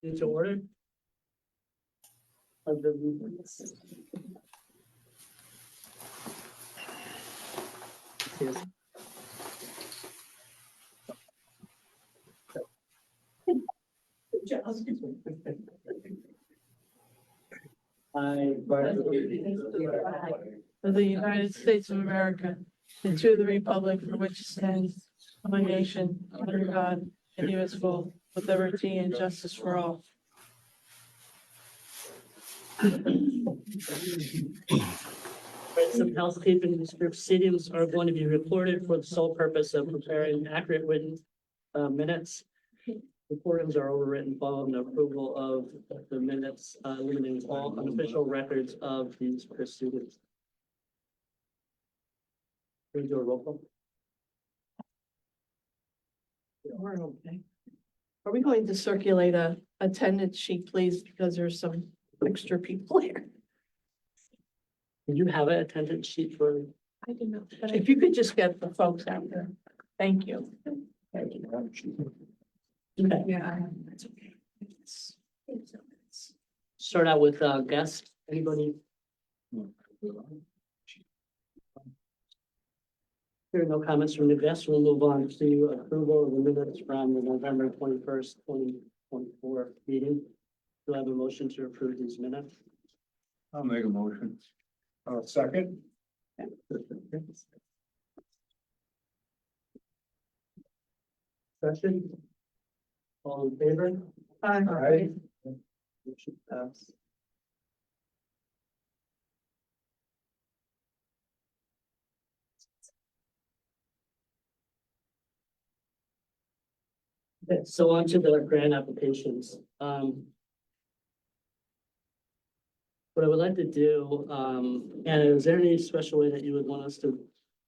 Into order. Of the movements. Yes. I. Of the United States of America, and to the republic for which it stands, one nation, under God, indivisible, with liberty and justice for all. Some housekeeping proceedings are going to be recorded for the sole purpose of preparing accurate written minutes. Recordings are overwritten following the approval of the minutes, limiting all unofficial records of these proceedings. Can we do a roll call? We're okay. Are we going to circulate a attendance sheet, please, because there's some extra people here? Do you have an attendance sheet for? I do not. But if you could just get the folks out there. Thank you. Okay. Yeah, that's okay. Start out with guests. Anybody? Here are no comments from the guests. We'll move on to approval of the minutes from the November 21st, 2024 meeting. Do I have a motion to approve these minutes? I'll make a motion. Second. Discussion? All in favor? Aye. Motion passed. Okay, so on to the grant applications. What I would like to do, and is there any special way that you would want us to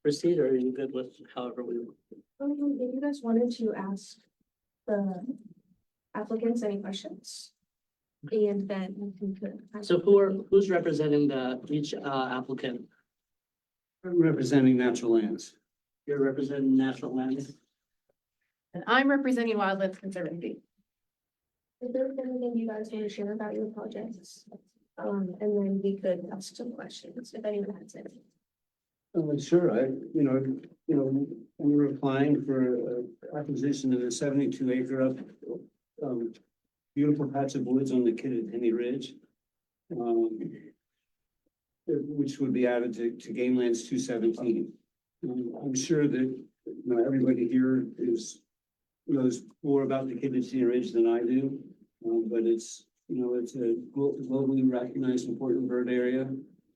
proceed, or are you good with however we? If you guys wanted to ask the applicants any questions, and then we could. So who's representing each applicant? I'm representing Natural Lands. You're representing Natural Lands. And I'm representing Wildlands Conservancy. Is there anything you guys want to share about your projects? And then we could ask some questions if anyone has any. Sure, we were applying for acquisition of a 72 acre beautiful patch of woods on the Kittatinny Ridge. Which would be added to Game Lands 217. I'm sure that, everybody here knows more about the Kittatinny Ridge than I do. But it's a globally recognized important bird area.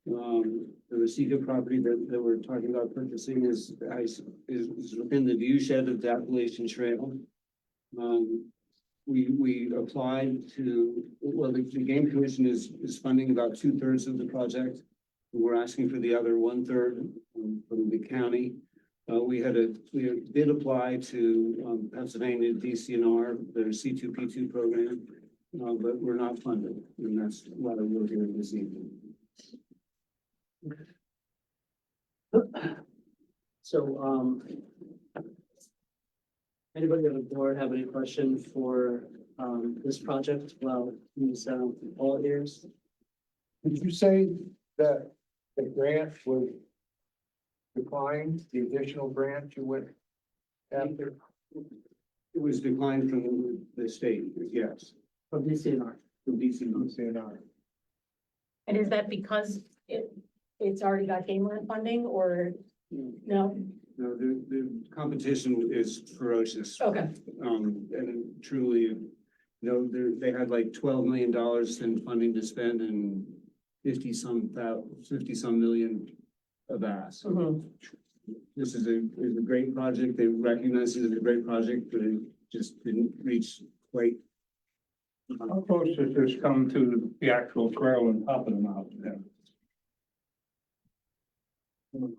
The Rosica property that we're talking about purchasing is within the view shed of the Appalachian Trail. We applied to, the Game Commission is funding about 2/3 of the project. We're asking for the other 1/3 from the county. We did apply to Pennsylvania DCNR, their C2P2 program, but we're not funded, and that's why we're here this evening. So, anybody on the board have any questions for, this project? Well, these, all ears. Did you say that the grant was declined, the additional grant you went after? It was declined from the state, yes, From DCNR. from DCNR. CNR. And is that because it's already got game land funding or no? No, the competition is ferocious. Okay. And truly, they had like $12 million in funding to spend and 50 some million of ask. This is a great project. They recognize it as a great project, but it just didn't reach quite. How close does this come to the actual trail and top of the mountain then?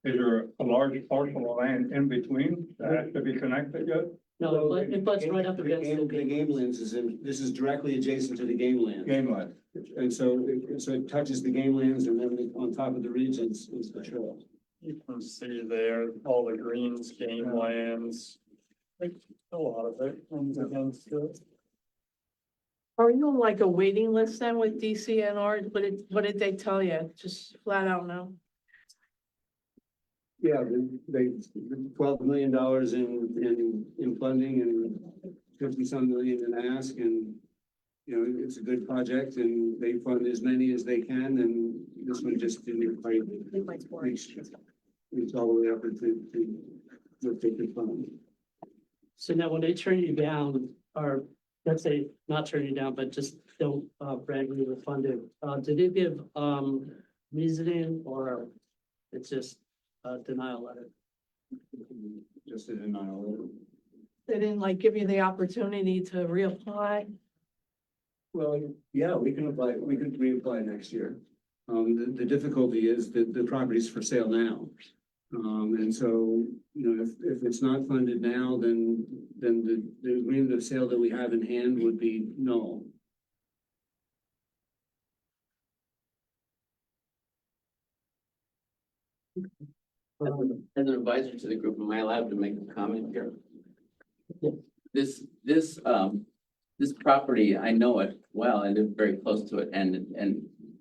Is there a large parcel of land in between that has to be connected yet? No, but it butts right up against The game lands this is directly adjacent to the game land. Game land. And so it touches the game lands, and then on top of the ridge is the trail. You can see there, all the greens, game lands, like a lot of it comes against it. Are you on like a waiting list then with DCNR? What did they tell you? Just flat out no? Yeah, they $12 million in funding and 50 some million in ask, and it's a good project, and they fund as many as they can, and this one just didn't quite reach all the way up to what they could fund. So now when they turn you down, or let's say not turn you down, but just don't brand you with funding, do they give reasoning, or it's just a denial letter? Just a denial. They didn't like give you the opportunity to reapply? Well, yeah, we can apply, we could reapply next year. The difficulty is that the property's for sale now. And so, if it's not funded now, then the agreement of sale that we have in hand would be null. As an advisor to the group, am I allowed to make a comment here? Yeah. This property, I know it well, I live very close to it, and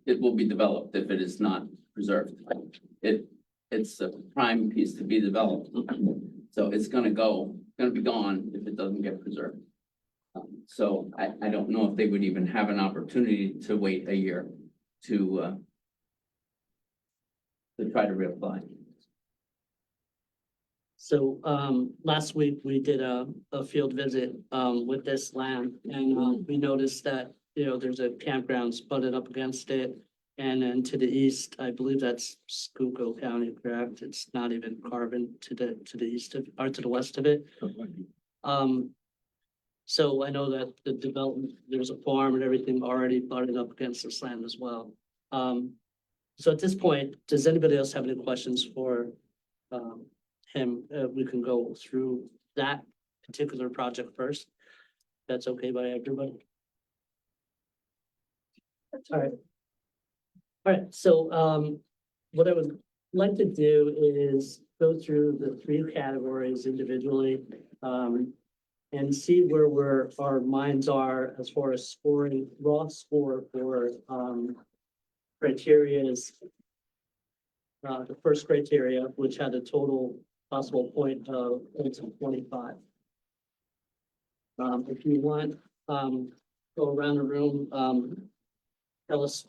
it will be developed if it is not preserved. It's a prime piece to be developed, so it's gonna be gone if it doesn't get preserved. So I don't know if they would even have an opportunity to wait a year to try to reapply. So, last week we did a field visit, with this land, and, we noticed that, there's a campground sputted up against it. And then to the east, I believe that's Schuylkill County, correct? It's not even Carbon to the east of, or to the west of it. So I know that the development, there's a farm and everything already butted up against this land as well. So at this point, does anybody else have any questions for, him? We can go through that particular project first. That's okay by everybody? All right. All right, so, what I would like to do is go through the three categories individually. and see where our minds are as far as scoring, raw score for, criteria is the first criteria, which had a total possible point of 25. If you want, go around the room, tell us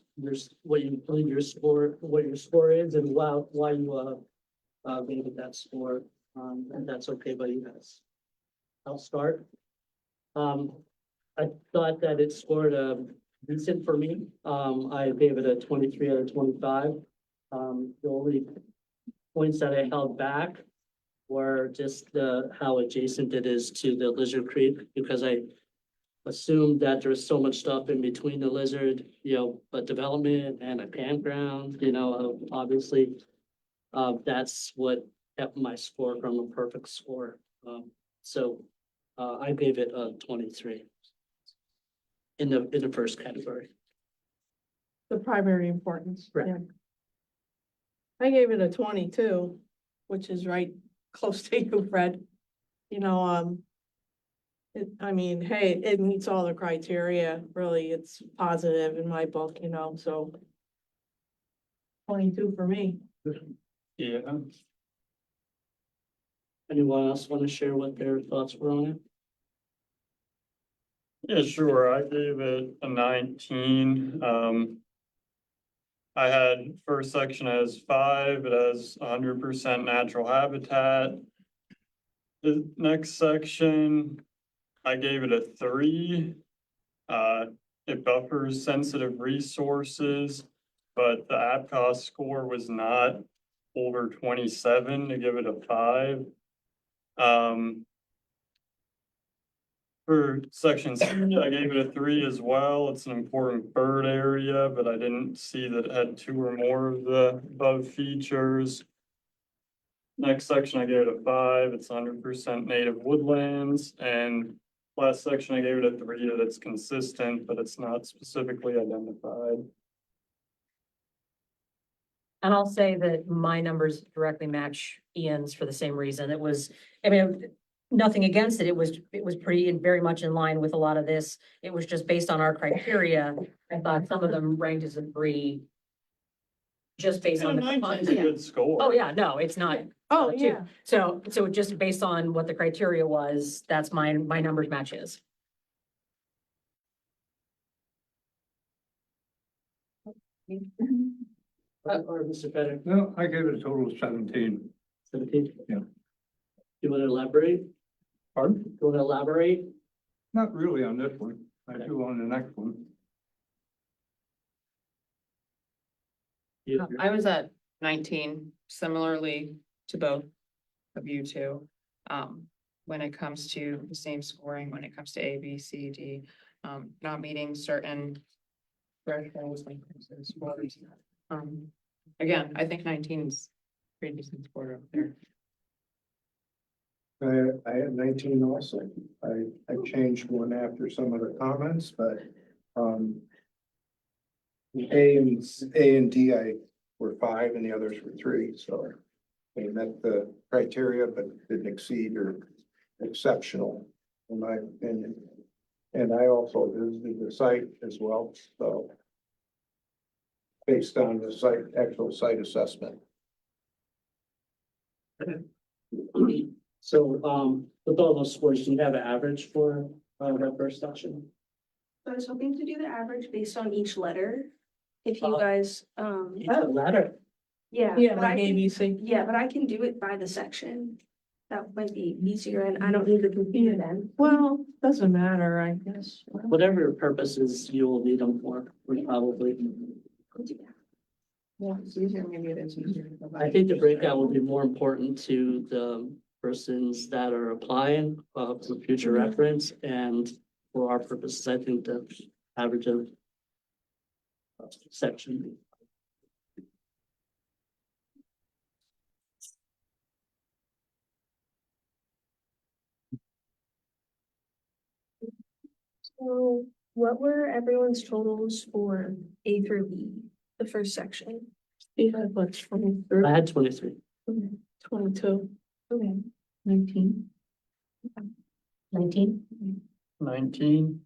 what you believe what your score is and why you, gave it that score, and that's okay by you guys. I'll start. I thought that it scored, decent for me. I gave it a 23 out of 25. The only points that I held back were just how adjacent it is to the Lizard Creek, because I assumed that there's so much stuff in between the Lizard, a development and a campground, obviously. That's what kept my score from a perfect score. So I gave it a 23 in the first category. The primary importance. Right. Yeah. I gave it a 22, which is right close to you, Fred. Hey, it meets all the criteria, really, it's positive in my book, so. 22 for me. Yeah, Anyone else want to share what their thoughts were on it? yeah, sure, I gave it a 19, I had first section as 5, it has 100% natural habitat. The next section, I gave it a 3. It buffers sensitive resources, but the APCOS score was not over 27 to give it a 5. For section C, I gave it a 3 as well. It's an important bird area, but I didn't see that it had 2 or more of the above features. Next section, I gave it a 5. It's 100% native woodlands, and last section, I gave it a 3 that it's consistent, but it's not specifically identified. And I'll say that my numbers directly match Ian's for the same reason. It was, nothing against it. It was pretty very much in line with a lot of this. It was just based on our criteria. I thought some of them ranked as a 3. Just based on the. 19's a good score. Oh, yeah, no, it's not. Oh, two. yeah. So just based on what the criteria was, that's my numbers match his. Or Mr. Feder, No, I gave it a total of 17. 17? Yeah. You want to elaborate? Pardon? You want to elaborate? Not really on this one. I do on the next one. You- I was at 19, similarly to both of you two. When it comes to the same scoring, when it comes to A, B, C, D, not meeting certain thresholds when it comes to the scores. Again, I think 19 is pretty decent score up there. I had 19 also. I changed one after some of the comments, but, A and D, were 5 and the others were 3, so they met the criteria, but didn't exceed or exceptional, in my opinion. And I also visited the site as well, so based on the actual site assessment. So, with all those scores, do you have an average for, that first section? So I was hoping to do the average based on each letter. If you Oh. guys, Yeah, ladder. yeah. Yeah, but I like can- ABC. Yeah, but I can do it by the section. That might be easier and I don't need the computer then. Well, doesn't matter, I guess. Whatever your purposes you will need them for, we probably. I'll do that. Yeah, it's easier, maybe it is easier. I think the breakout will be more important to the persons that are applying, for future reference, and for our purposes, I think the average of section. So what were everyone's totals for A through B, the first section? You had what, 23, I had 23. 22, Okay. 19. 19? 19.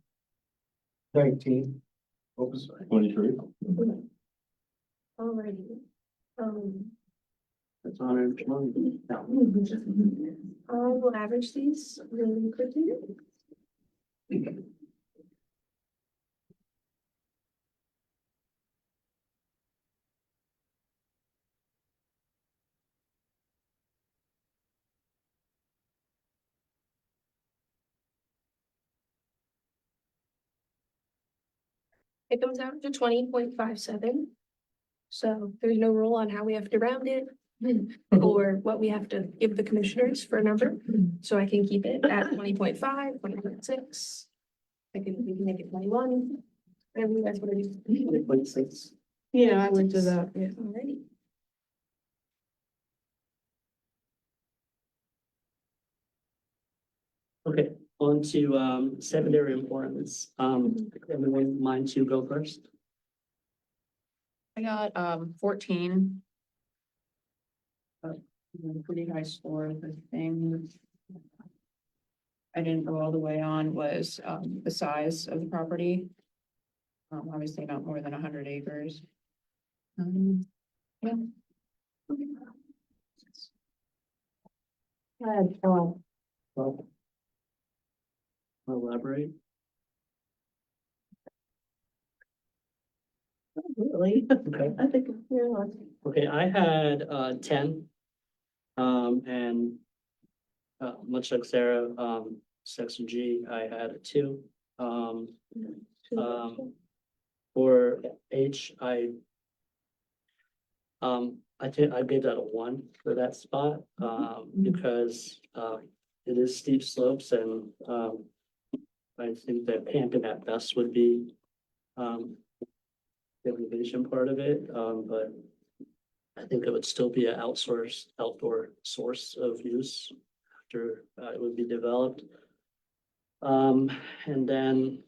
19. What was that? 23. Alrighty. That's 120. I will average these really quickly. It comes out to 20.57. So there's no rule on how we have to round it or what we have to give the commissioners for a number. So I can keep it at 20.5, 20.6. We can make it 21. Whatever you guys want to do. 20.6. Yeah, I would do that, yeah. Alrighty. Okay, on to secondary importance. Everyone mind to go first? I got, 14. Pretty high score. The thing I didn't go all the way on was, the size of the property. Obviously not more than 100 acres. Yeah. Well, elaborate. Really? Okay. I think, yeah, Okay, I had 10. And much like Sarah, section G, I had a 2. For H, I think I gave that a 1 for that spot, because it is steep slopes and I think that camping at best would be the elevation part of it, but I think it would still be an outsourced outdoor source of use after it would be developed. And then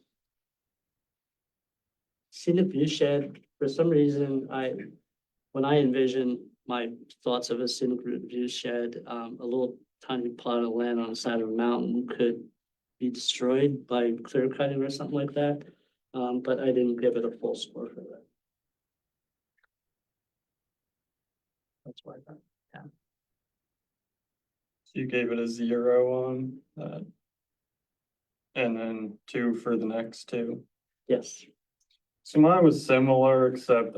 scenic view shed, for some reason, when I envision my thoughts of a scenic view shed, a little tiny plot of land on the side of a mountain could be destroyed by clear cutting or something like that. But I didn't give it a full score for that. That's why I got. So you gave it a 0 on that. And then 2 for the next 2. Yes, So mine was similar, except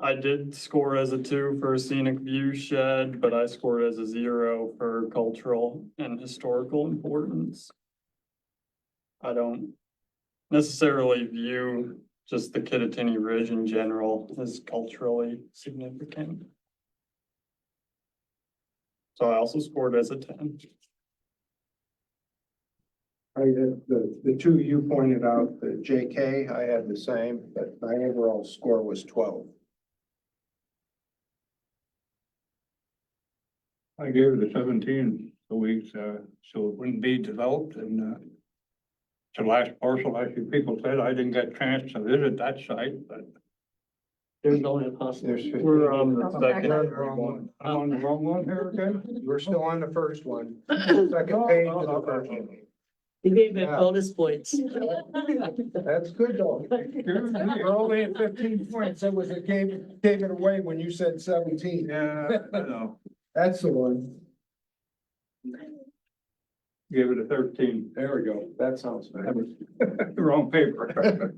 I did score as a 2 for a scenic view shed, but I scored as a 0 for cultural and historical importance. I don't necessarily view just the Kittatinny Ridge in general as culturally significant. So I also scored as a 10. I had the 2 you pointed out, the JK, I had the same, but my overall score was 12. I gave it a 17 weeks, so it wouldn't be developed and, it's the last parcel, actually, people said, I didn't get a chance to visit that site, but. there's only a possibility. There's We're on 15. the second. You're on the wrong one. I'm on the wrong one here again? We're still on the first one. Second page of the first one. He gave it Yeah. bonus points. That's good though. We're only at 15 points. That was, it gave it away when you said 17. Yeah, I know. That's the one. Gave it a 13, There we go. That sounds better. wrong paper.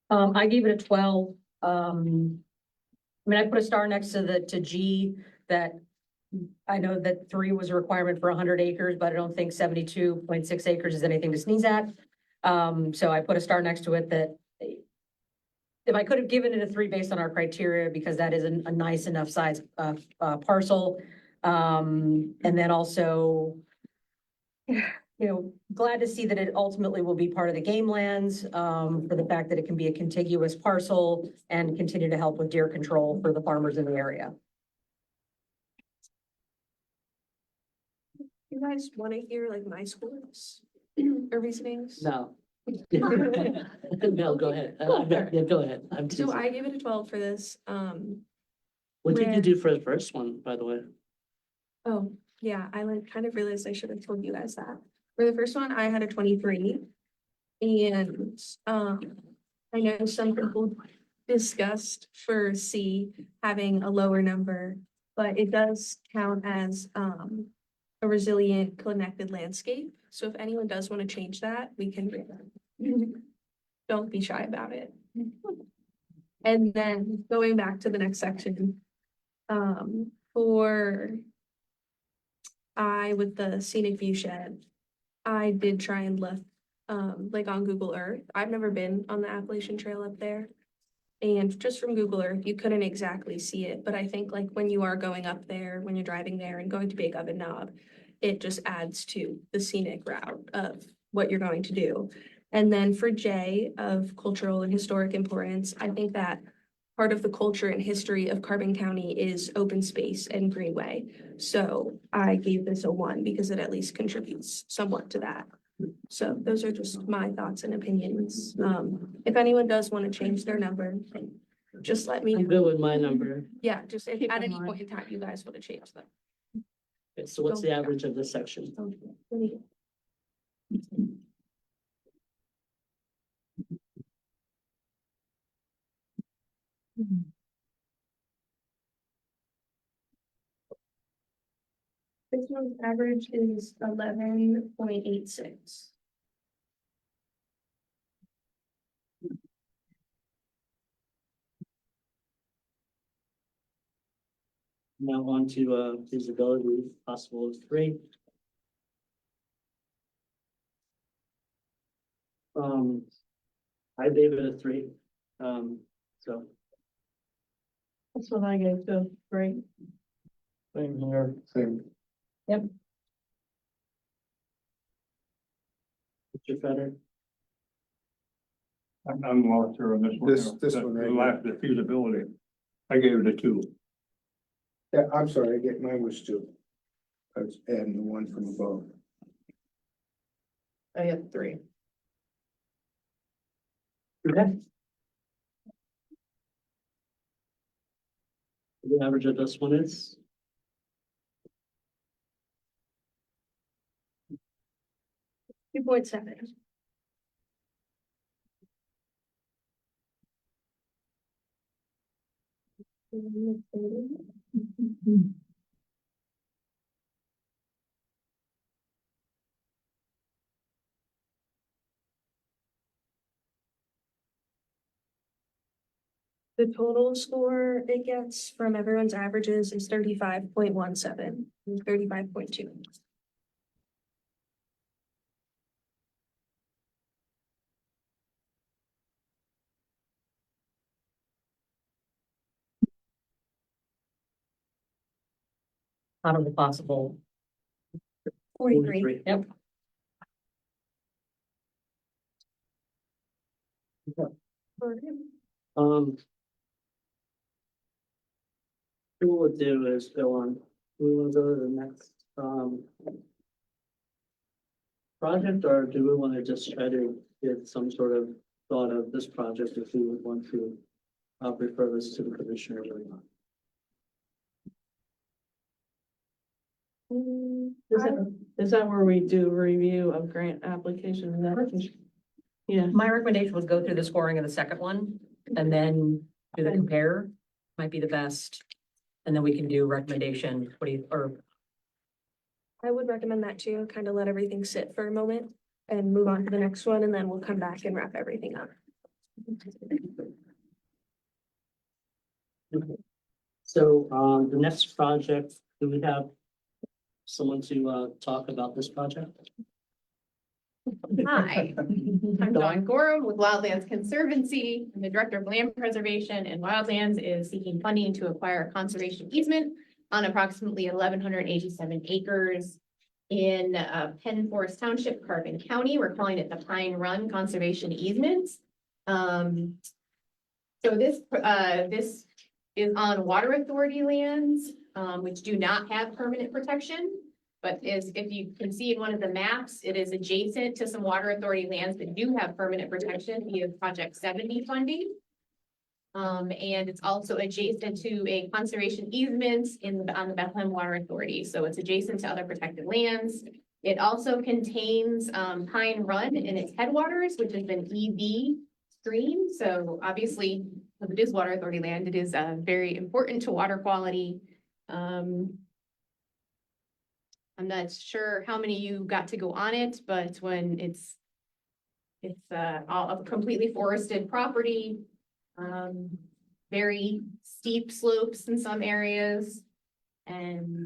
I gave it a 12. I mean, I put a star next to G that I know that 3 was a requirement for 100 acres, but I don't think 72.6 acres is anything to sneeze at. So I put a star next to it that if I could have given it a 3 based on our criteria, because that is a nice enough size parcel. And then also, glad to see that it ultimately will be part of the game lands, for the fact that it can be a contiguous parcel and continue to help with deer control for the farmers in the area. You guys want to hear like my scores or reasonings? No, No, go ahead. Yeah, go ahead. I'm So teasing. I gave it a 12 for this. What did you where- do for the first one, by the way? Oh, yeah, I like kind of realized I should have told you guys that. For the first one, I had a 23. And I know some people discussed for C having a lower number, but it does count as a resilient, connected landscape. So if anyone does want to change that, we can do that. Don't be shy about it. And then going back to the next section, for I with the scenic view shed, I did try and look, like on Google Earth. I've never been on the Appalachian Trail up there. And just from Google Earth, you couldn't exactly see it, but I think like when you are going up there, when you're driving there and going to Big Oven Knob, it just adds to the scenic route of what you're going to do. And then for J of cultural and historic importance, I think that part of the culture and history of Carbon County is open space and greenway. So I gave this a 1 because it at least contributes somewhat to that. So those are just my thoughts and opinions. If anyone does want to change their number, just let me I'm know. good with my number. Yeah, just if Keep at in any mind. point in time you guys want to change them. Okay, so what's the average of this section? This one's average is 11.86. Now on to feasibility, possible of 3. I gave it a 3. So. That's what I gave too, great. Same here. Same. Mr. Feder. I'm lost here on this one. This one right The here. lack of feasibility. I gave it a 2. Yeah, I'm sorry, mine was 2. I was adding the one from above. I have 3. Okay. The average of this one is? 2.7. The total score it gets from everyone's averages is 35.17, 35.2. Out of the possible. 43. Yep. What we'll do is go on, we will go to the next, project, or do we want to just try to get some sort of thought of this project if we would want to refer this to the commissioners or not? Is that where we do a review of grant applications? and applications? Yeah, My recommendation was go through the scoring of the second one and then do the compare, might be the best. And then we can do recommendation, what do you, or I would recommend that too, kind of let everything sit for a moment and move on to the next one, and then we'll come back and wrap everything up. So, the next project, do we have someone to, talk about this project? Hi, I'm Dawn Gorham with Wildlands Conservancy. I'm the Director of Land Preservation, and Wildlands is seeking funding to acquire a conservation easement on approximately 1,187 acres in Penn Forest Township, Carbon County. We're calling it the Pine Run Conservation Easement. So this is on water authority lands, which do not have permanent protection. but if you can see in one of the maps, it is adjacent to some water authority lands that do have permanent protection via Project 70 funding. And it's also adjacent to a conservation easement on the Bethlehem Water Authority, so it's adjacent to other protected lands. It also contains Pine Run in its headwaters, which is an EV stream, so obviously, if it is water authority land, it is very important to water quality. I'm not sure how many of you got to go on it, but when it's all a completely forested property. Very steep slopes in some areas. And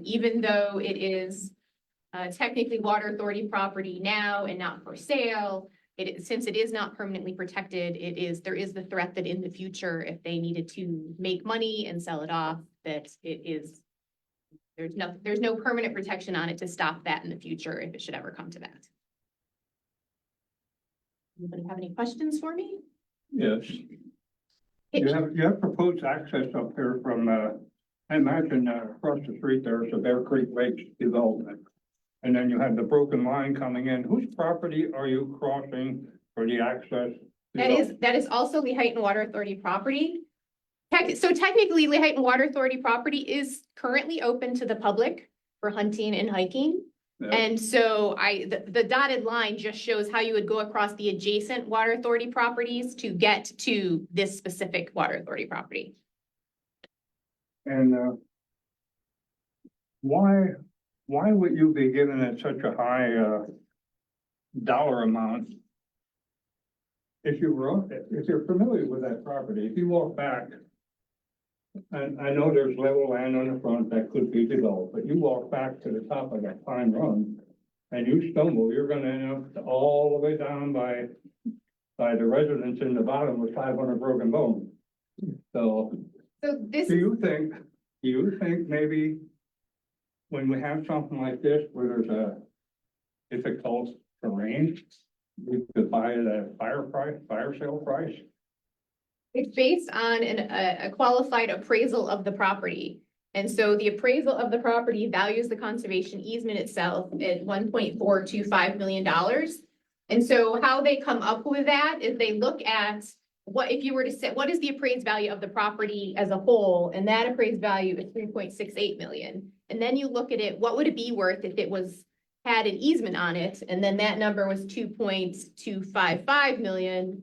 even though it is technically water authority property now and not for sale, since it is not permanently protected, there is the threat that in the future, if they needed to make money and sell it off, that there's no permanent protection on it to stop that in the future if it should ever come to that. Anybody have any questions for me? Yes. You have proposed access up here from, I imagine across the street there's a Bear Creek Lakes development. And then you have the broken line coming in. Whose property are you crossing for the access? That is also Lehighton Water Authority property. So technically, Lehighton Water Authority property is currently open to the public for hunting and hiking. Yeah. And so the dotted line just shows how you would go across the adjacent water authority properties to get to this specific water authority property. And why would you be giving it such a high dollar amount? If you're familiar with that property, if you walk back, and I know there's level land on the front that could be developed, but you walk back to the top of that Pine Run and you stumble, you're gonna end up all the way down by the residents in the bottom with 500 broken bones. So this do you think maybe when we have something like this where there's a difficult terrain, we could buy it at a fire sale price? It's based on a qualified appraisal of the property. And so the appraisal of the property values the conservation easement itself at $1.425 million. And so how they come up with that is they look at what if you were to say, what is the appraised value of the property as a whole? And that appraised value is 3.68 million. And then you look at it, what would it be worth if it had an easement on it? And then that number was 2.255 million.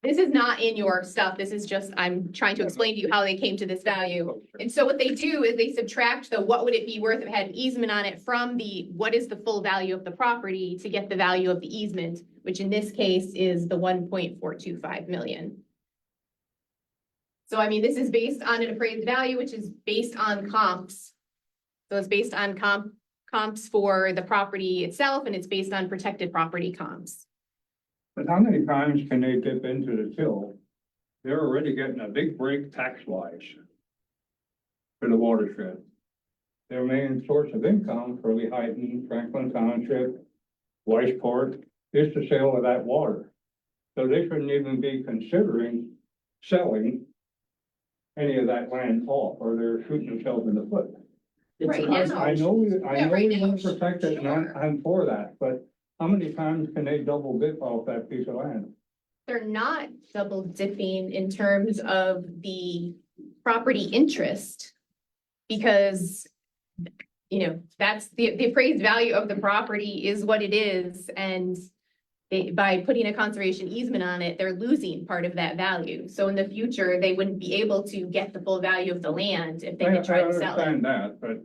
This is not in your stuff. This is just, I'm trying to explain to you how they came to this value. And so what they do is they subtract the what would it be worth if it had an easement on it from the what is the full value of the property to get the value of the easement, which in this case is the 1.425 million. So I mean, this is based on an appraised value, which is based on comps. So it's based on comps for the property itself, and it's based on protected property comps. But how many times can they dip into the till? They're already getting a big break tax-wise for the watershed. Their main source of income for Lehighton, Franklin Township, Weisport is the sale of that water. So they shouldn't even be considering selling any of that land off, or they're shooting themselves in the foot. Right now. I know we right want to now, protect it, and I'm for that, but how many times can they double dip off that piece of land? They're not double dipping in terms of the property interest. Because, you know, that's the appraised value of the property is what it is, and by putting a conservation easement on it, they're losing part of that value. So in the future, they wouldn't be able to get the full value of the land if they had tried to sell I it. understand that, but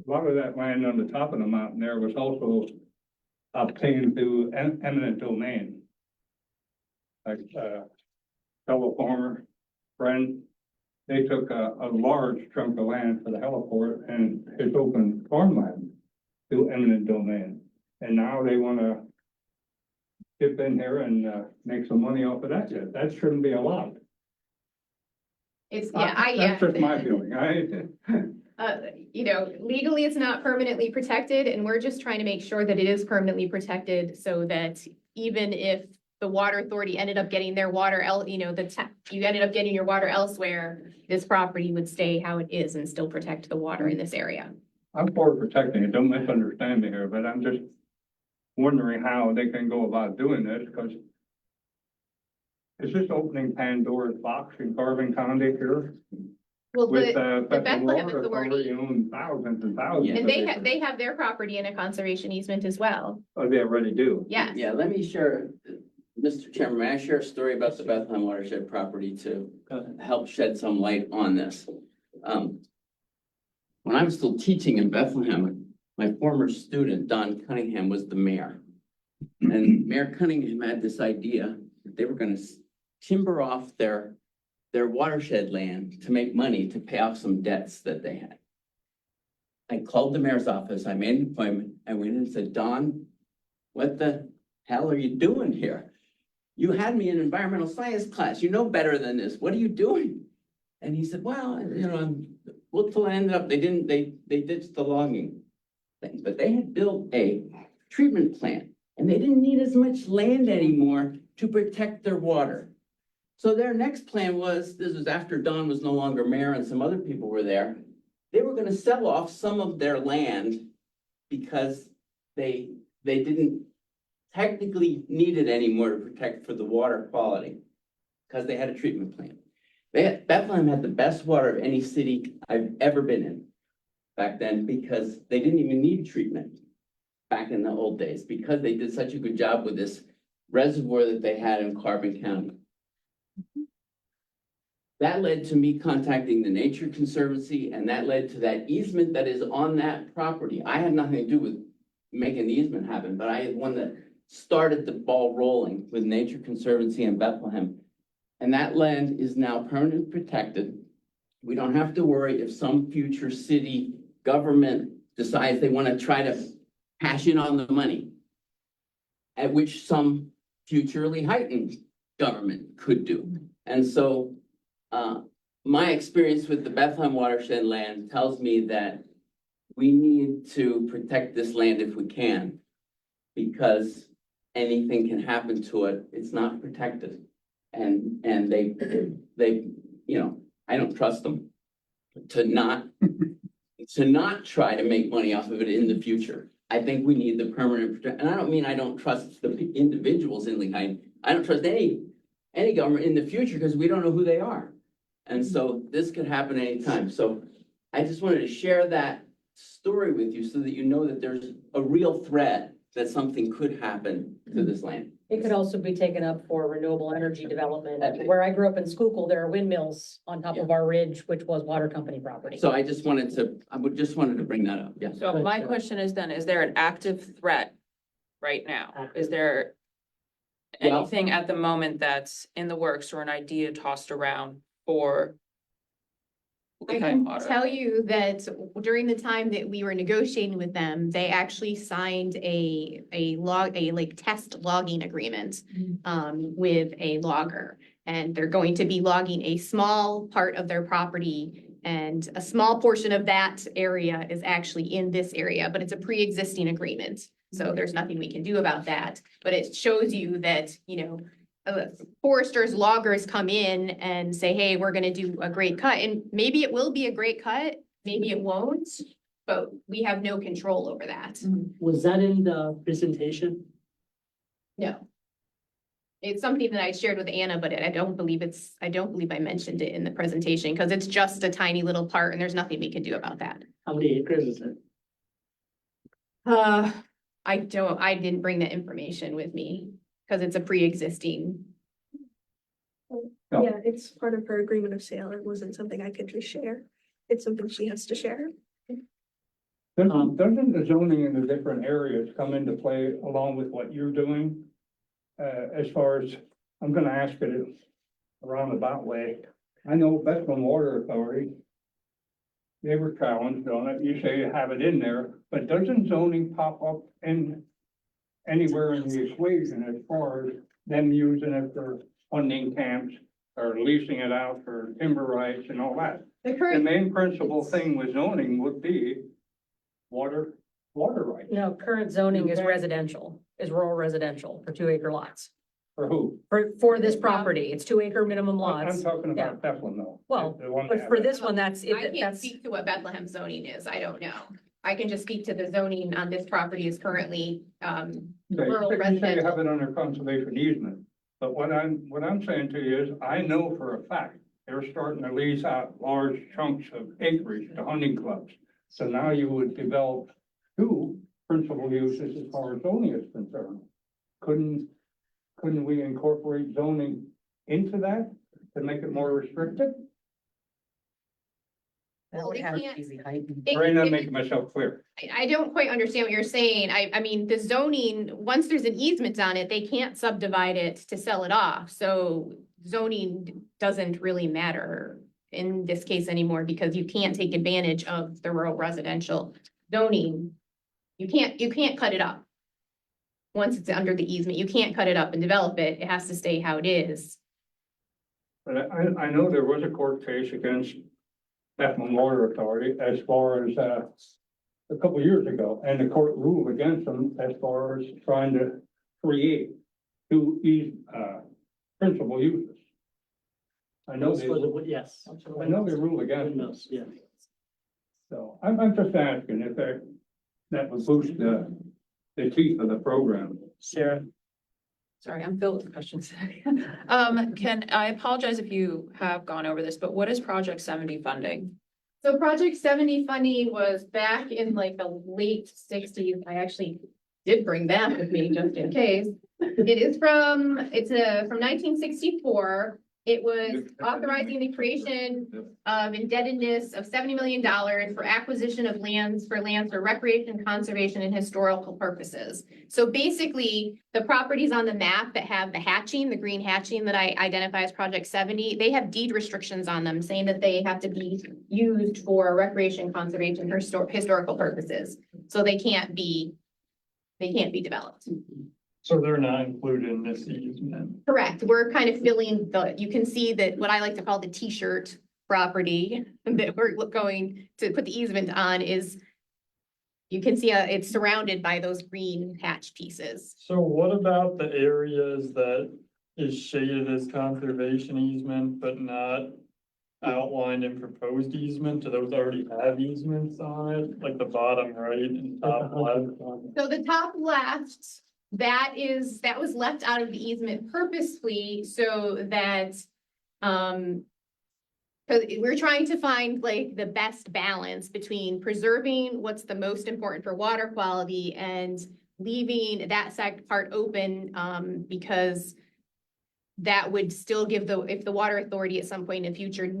a lot of that land on the top of the mountain there was also obtained through eminent domain. Like, fellow farmer, friend, they took a large chunk of land for the heliport and his open farmland through eminent domain. And now they wanna dip in here and make some money off of that. That shouldn't be allowed. It's, That's just my feeling. You know, legally, it's not permanently protected, and we're just trying to make sure that it is permanently protected so that even if the water authority ended up getting their water, you ended up getting your water elsewhere, this property would stay how it is and still protect the water in this area. I'm for protecting it, don't misunderstand me here, but I'm just wondering how they can go about doing this, because is this opening Pandora's box in Carbon County here? Well, With, the Bethlehem Bethlehem Water Authority, Authority own thousands and thousands. and of they acres. they have their property in a conservation easement as well. Oh, they already do. Yes. Yeah, let me share, Mr. Chairman, may I share a story about the Bethlehem watershed property to help shed some light on this? When I was still teaching in Bethlehem, my former student, Don Cunningham, was the mayor. And Mayor Cunningham had this idea that they were gonna timber off their watershed land to make money to pay off some debts that they had. I called the mayor's office, I made an appointment, I went in and said, Don, what the hell are you doing here? You had me in environmental science class, you know better than this, what are you doing? And he said, well, Woodville ended up, they ditched the logging thing, but they had built a treatment plant and they didn't need as much land anymore to protect their water. So their next plan was, this was after Don was no longer mayor and some other people were there, they were gonna sell off some of their land because they didn't technically need it anymore to protect for the water quality, because they had a treatment plant. Bethlehem had the best water of any city I've ever been in back then, because they didn't even need treatment back in the old days, because they did such a good job with this reservoir that they had in Carbon County. That led to me contacting the Nature Conservancy, and that led to that easement that is on that property. I had nothing to do with making the easement happen, but I had one that started the ball rolling with Nature Conservancy in Bethlehem. And that land is now permanently protected. We don't have to worry if some future city government decides they want to try to cash in on the money, at which some futurely heightened government could do. And so my experience with the Bethlehem watershed land tells me that we need to protect this land if we can, because anything can happen to it. It's not protected. And they, I don't trust them to not try to make money off of it in the future. I think we need the permanent protection. And I don't mean I don't trust the individuals in Lehi. I don't trust any government in the future, because we don't know who they are. And so this could happen anytime. So I just wanted to share that story with you so that you know that there's a real threat that something could happen to this land. It could also be taken up for renewable energy development. Where I grew up in Schuylkill, there are windmills on top of our ridge, which was water company property. So I just wanted to bring that up, yes. So my question is then, is there an active threat right now? Is there Well- anything at the moment that's in the works or an idea tossed around for? I Lehigh can Water? tell you that during the time that we were negotiating with them, they actually signed a test logging agreement with a logger. And they're going to be logging a small part of their property, and a small portion of that area is actually in this area, but it's a pre-existing agreement. So there's nothing we can do about that, but it shows you that, foresters, loggers come in and say, hey, we're gonna do a great cut, and maybe it will be a great cut, maybe it won't, but we have no control over that. Was that in the presentation? No. It's something that I shared with Anna, but I don't believe I mentioned it in the presentation, because it's just a tiny little part and there's nothing we can do about that. How many acres is it? I didn't bring that information with me, because it's a pre-existing. No. Yeah, it's part of her agreement of sale. It wasn't something I could just share. It's something she has to share. Doesn't the zoning in the different areas come into play along with what you're doing? As far as, I'm gonna ask it a roundabout way. I know Bethlehem Water Authority, they were challenged on it. You say you have it in there, but doesn't zoning pop up in anywhere in the equation as far as them using it for funding camps or leasing it out for timber rights and all that? The The current, main principal thing with zoning would be water rights. No, current zoning is residential, is rural residential for 2-acre lots. For who? For this property, it's 2-acre minimum I'm lots. talking Yeah. about Bethlehem though. Well, The one But that- for this one, that's, I can't that's, speak to what Bethlehem zoning is, I don't know. I can just speak to the zoning on this property is currently, rural You say you residential. have it under conservation easement, but what I'm saying to you is, I know for a fact, they're starting to lease out large chunks of acreage to hunting clubs. So now you would develop two principal uses as far as zoning is concerned. Couldn't we incorporate zoning into that to make it more restrictive? Well, they can't- It- Or am I it- making myself clear? I don't quite understand what you're saying. I mean, the zoning, once there's an easement on it, they can't subdivide it to sell it off. So zoning doesn't really matter in this case anymore because you can't take advantage of the rural residential zoning. You can't cut it up. Once it's under the easement, you can't cut it up and develop it. It has to stay how it is. But I know there was a court case against Bethlehem Water Authority as far as, a couple years ago, and the court ruled against them as far as trying to create two, principal uses. I know Those they, for the, yes. I know they ruled against them, Windmills, yeah. so I'm just asking if that would boost the teeth of the program. Sarah, Sorry, I'm filled with questions. I apologize if you have gone over this, but what is Project 70 funding? So Project 70 funding was back in like the late sixties. I actually did bring that with me just in case. It's from 1964. It was authorizing the creation of indebtedness of $70 million for acquisition of lands for recreation, conservation, and historical purposes. So basically, the properties on the map that have the hatching, the green hatching that I identify as Project 70, they have deed restrictions on them saying that they have to be used for recreation, conservation, or historical purposes. So they can't be developed. So they're not included in this easement. Correct. We're kind of filling you can see that what I like to call the T-shirt property that we're going to put the easement on is, you can see it's surrounded by those green hatch pieces. So what about the areas that is shaded as conservation easement, but not outlined in proposed easement? Do those already have easements on it, like the bottom right and top left? So the top left, that was left out of the easement purposefully so that, because we're trying to find like the best balance between preserving what's the most important for water quality and leaving that part open, because that would still give if the water authority at some point in the future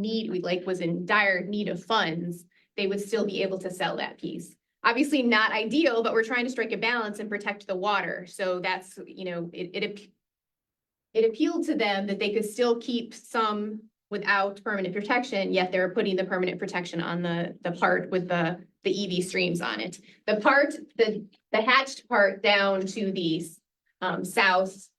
was in dire need of funds, they would still be able to sell that piece. Obviously not ideal, but we're trying to strike a balance and protect the water. So that's, it appealed to them that they could still keep some without permanent protection, yet they're putting the permanent protection on the part with the EV streams on it. The hatched part down to the southeast,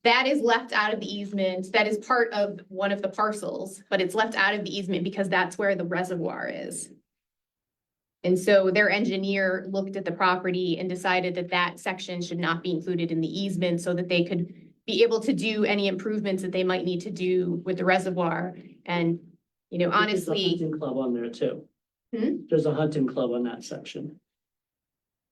that is left out of the easement. That is part of one of the parcels, but it's left out of the easement because that's where the reservoir is. And so their engineer looked at the property and decided that that section should not be included in the easement so that they could be able to do any improvements that they might need to do with the reservoir. And, There's a honestly, hunting club on there too. Hmm? There's a hunting club on that section.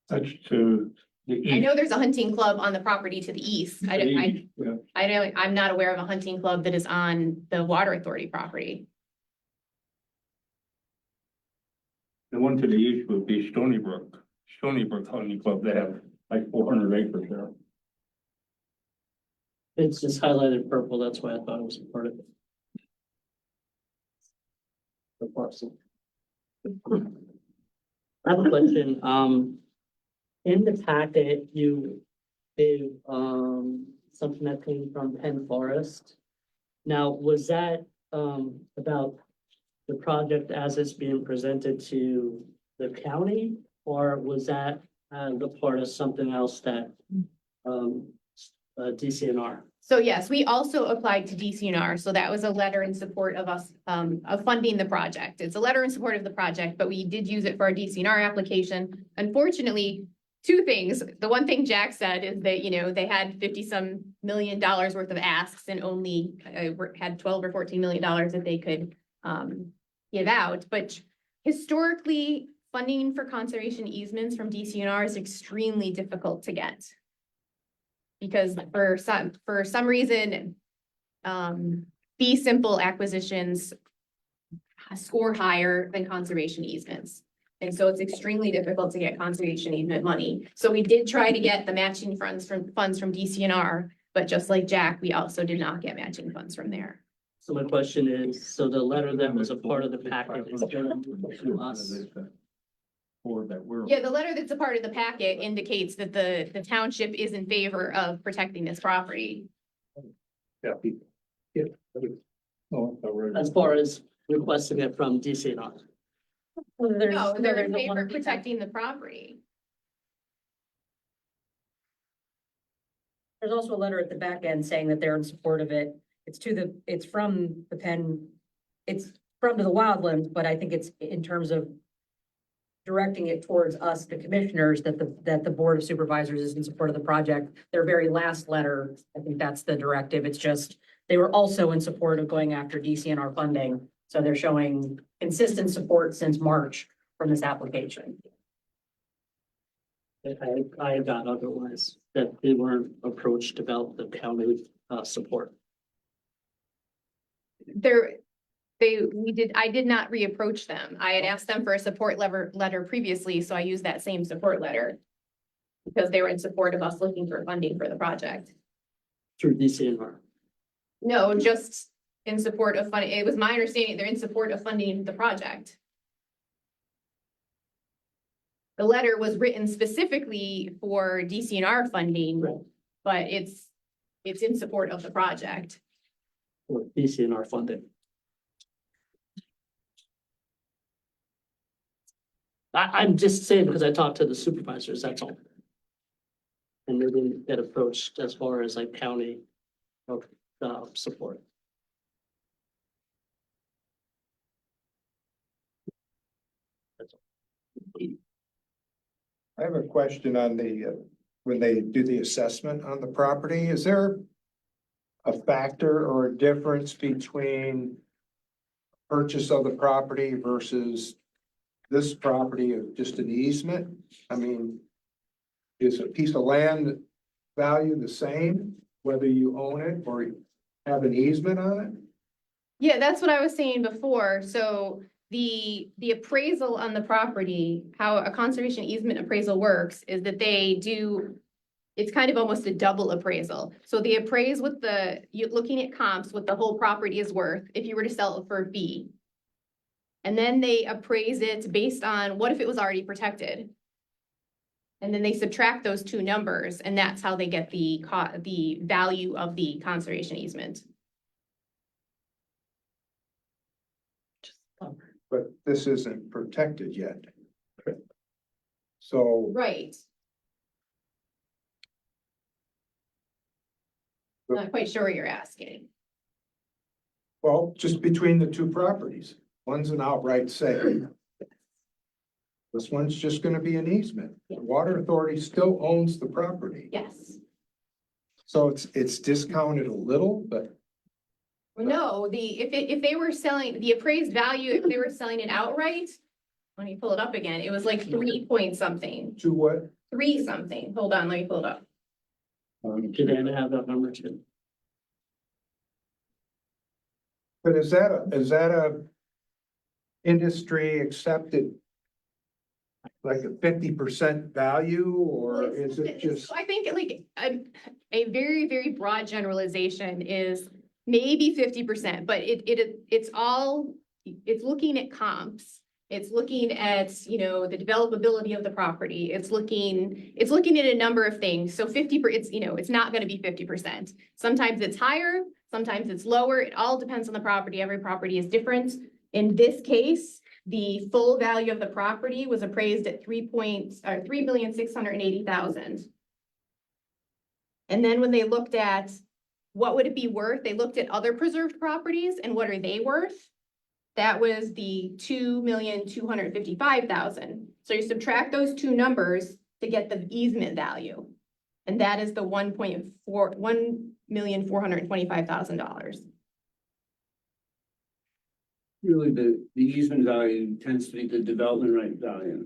That's to the I east. know there's a hunting club on the property to the east. Yeah. I'm not aware of a hunting club that is on the water authority property. The one to the east would be Stony Brook Hunting Club. They have like 400 acres there. It's just highlighted purple, that's why I thought it was a part of it. The parcel. I have a question, in the packet, you gave, something that came from Penn Forest. Now, was that, about the project as it's being presented to the county? Or was that, the part of something else that, DCNR? So yes, we also applied to DCNR. So that was a letter in support of us, of funding the project. It's a letter in support of the project, but we did use it for our DCNR application. Unfortunately, two things. The one thing Jack said is that, they had $50-some million worth of asks and only had $12 or $14 million that they could give out. But historically, funding for conservation easements from DCNR is extremely difficult to get. Because for some reason, fee simple acquisitions score higher than conservation easements. And so it's extremely difficult to get conservation easement money. So we did try to get the matching funds from DCNR, but just like Jack, we also did not get matching funds from there. So my question is, so the letter that was a part of the packet is given to us. Or that we're. Yeah, the letter that's a part of the packet indicates that the township is in favor of protecting this property. Yeah. Yeah. Oh, As far as requesting it from DCNR. No, they're in there's favor of one- protecting the property. There's also a letter at the back end saying that they're in support of it. It's from the Penn, it's from to the Wildlands, but I think it's in terms of directing it towards us, the commissioners, that the Board of Supervisors is in support of the project. Their very last letter, I think that's the directive. It's just, they were also in support of going after DCNR funding. So they're showing consistent support since March from this application. I got otherwise, that they weren't approached about the county support. I did not reapproach them. I had asked them for a support letter previously, so I used that same support letter. Because they were in support of us looking for funding for the project. Through DCNR. No, just in support of funding. It was my understanding they're in support of funding the project. The letter was written specifically for DCNR funding, Right. but it's in support of the project. Or DCNR funding. I'm just saying because I talked to the supervisors, that's all. And they didn't get approached as far as like county support. I have a question on when they do the assessment on the property, is there a factor or a difference between purchase of the property versus this property of just an easement? I mean, is a piece of land value the same, whether you own it or have an easement on it? Yeah, that's what I was saying before. So the appraisal on the property, how a conservation easement appraisal works is that it's kind of almost a double appraisal. So they appraise you're looking at comps, what the whole property is worth if you were to sell it for a fee. And then they appraise it based on what if it was already protected? And then they subtract those two numbers, and that's how they get the value of the conservation easement. But this isn't protected yet. So, Right. Not quite sure what you're asking. well, just between the two properties, one's an outright sale. This one's just gonna be an easement. The water authority still owns the property. Yes. So it's discounted a little, but No, if they were selling, the appraised value, if they were selling it outright, let me pull it up again, it was like 3 point something, to what? 3 something. Hold on, let me pull it up. Did they have that number too? But is that a industry accepted like a 50% value, or is it just? I think like a very, very broad generalization is maybe 50%, but it's looking at comps. It's looking at, the developability of the property. It's looking at a number of things. So it's not gonna be 50%. Sometimes it's higher, sometimes it's lower. It all depends on the property. Every property is different. In this case, the full value of the property was appraised at $3,680,000. And then when they looked at what would it be worth, they looked at other preserved properties and what are they worth? That was the $2,255,000. So you subtract those two numbers to get the easement value. And that is the $1,425,000. really the easement value tends to be the development right value.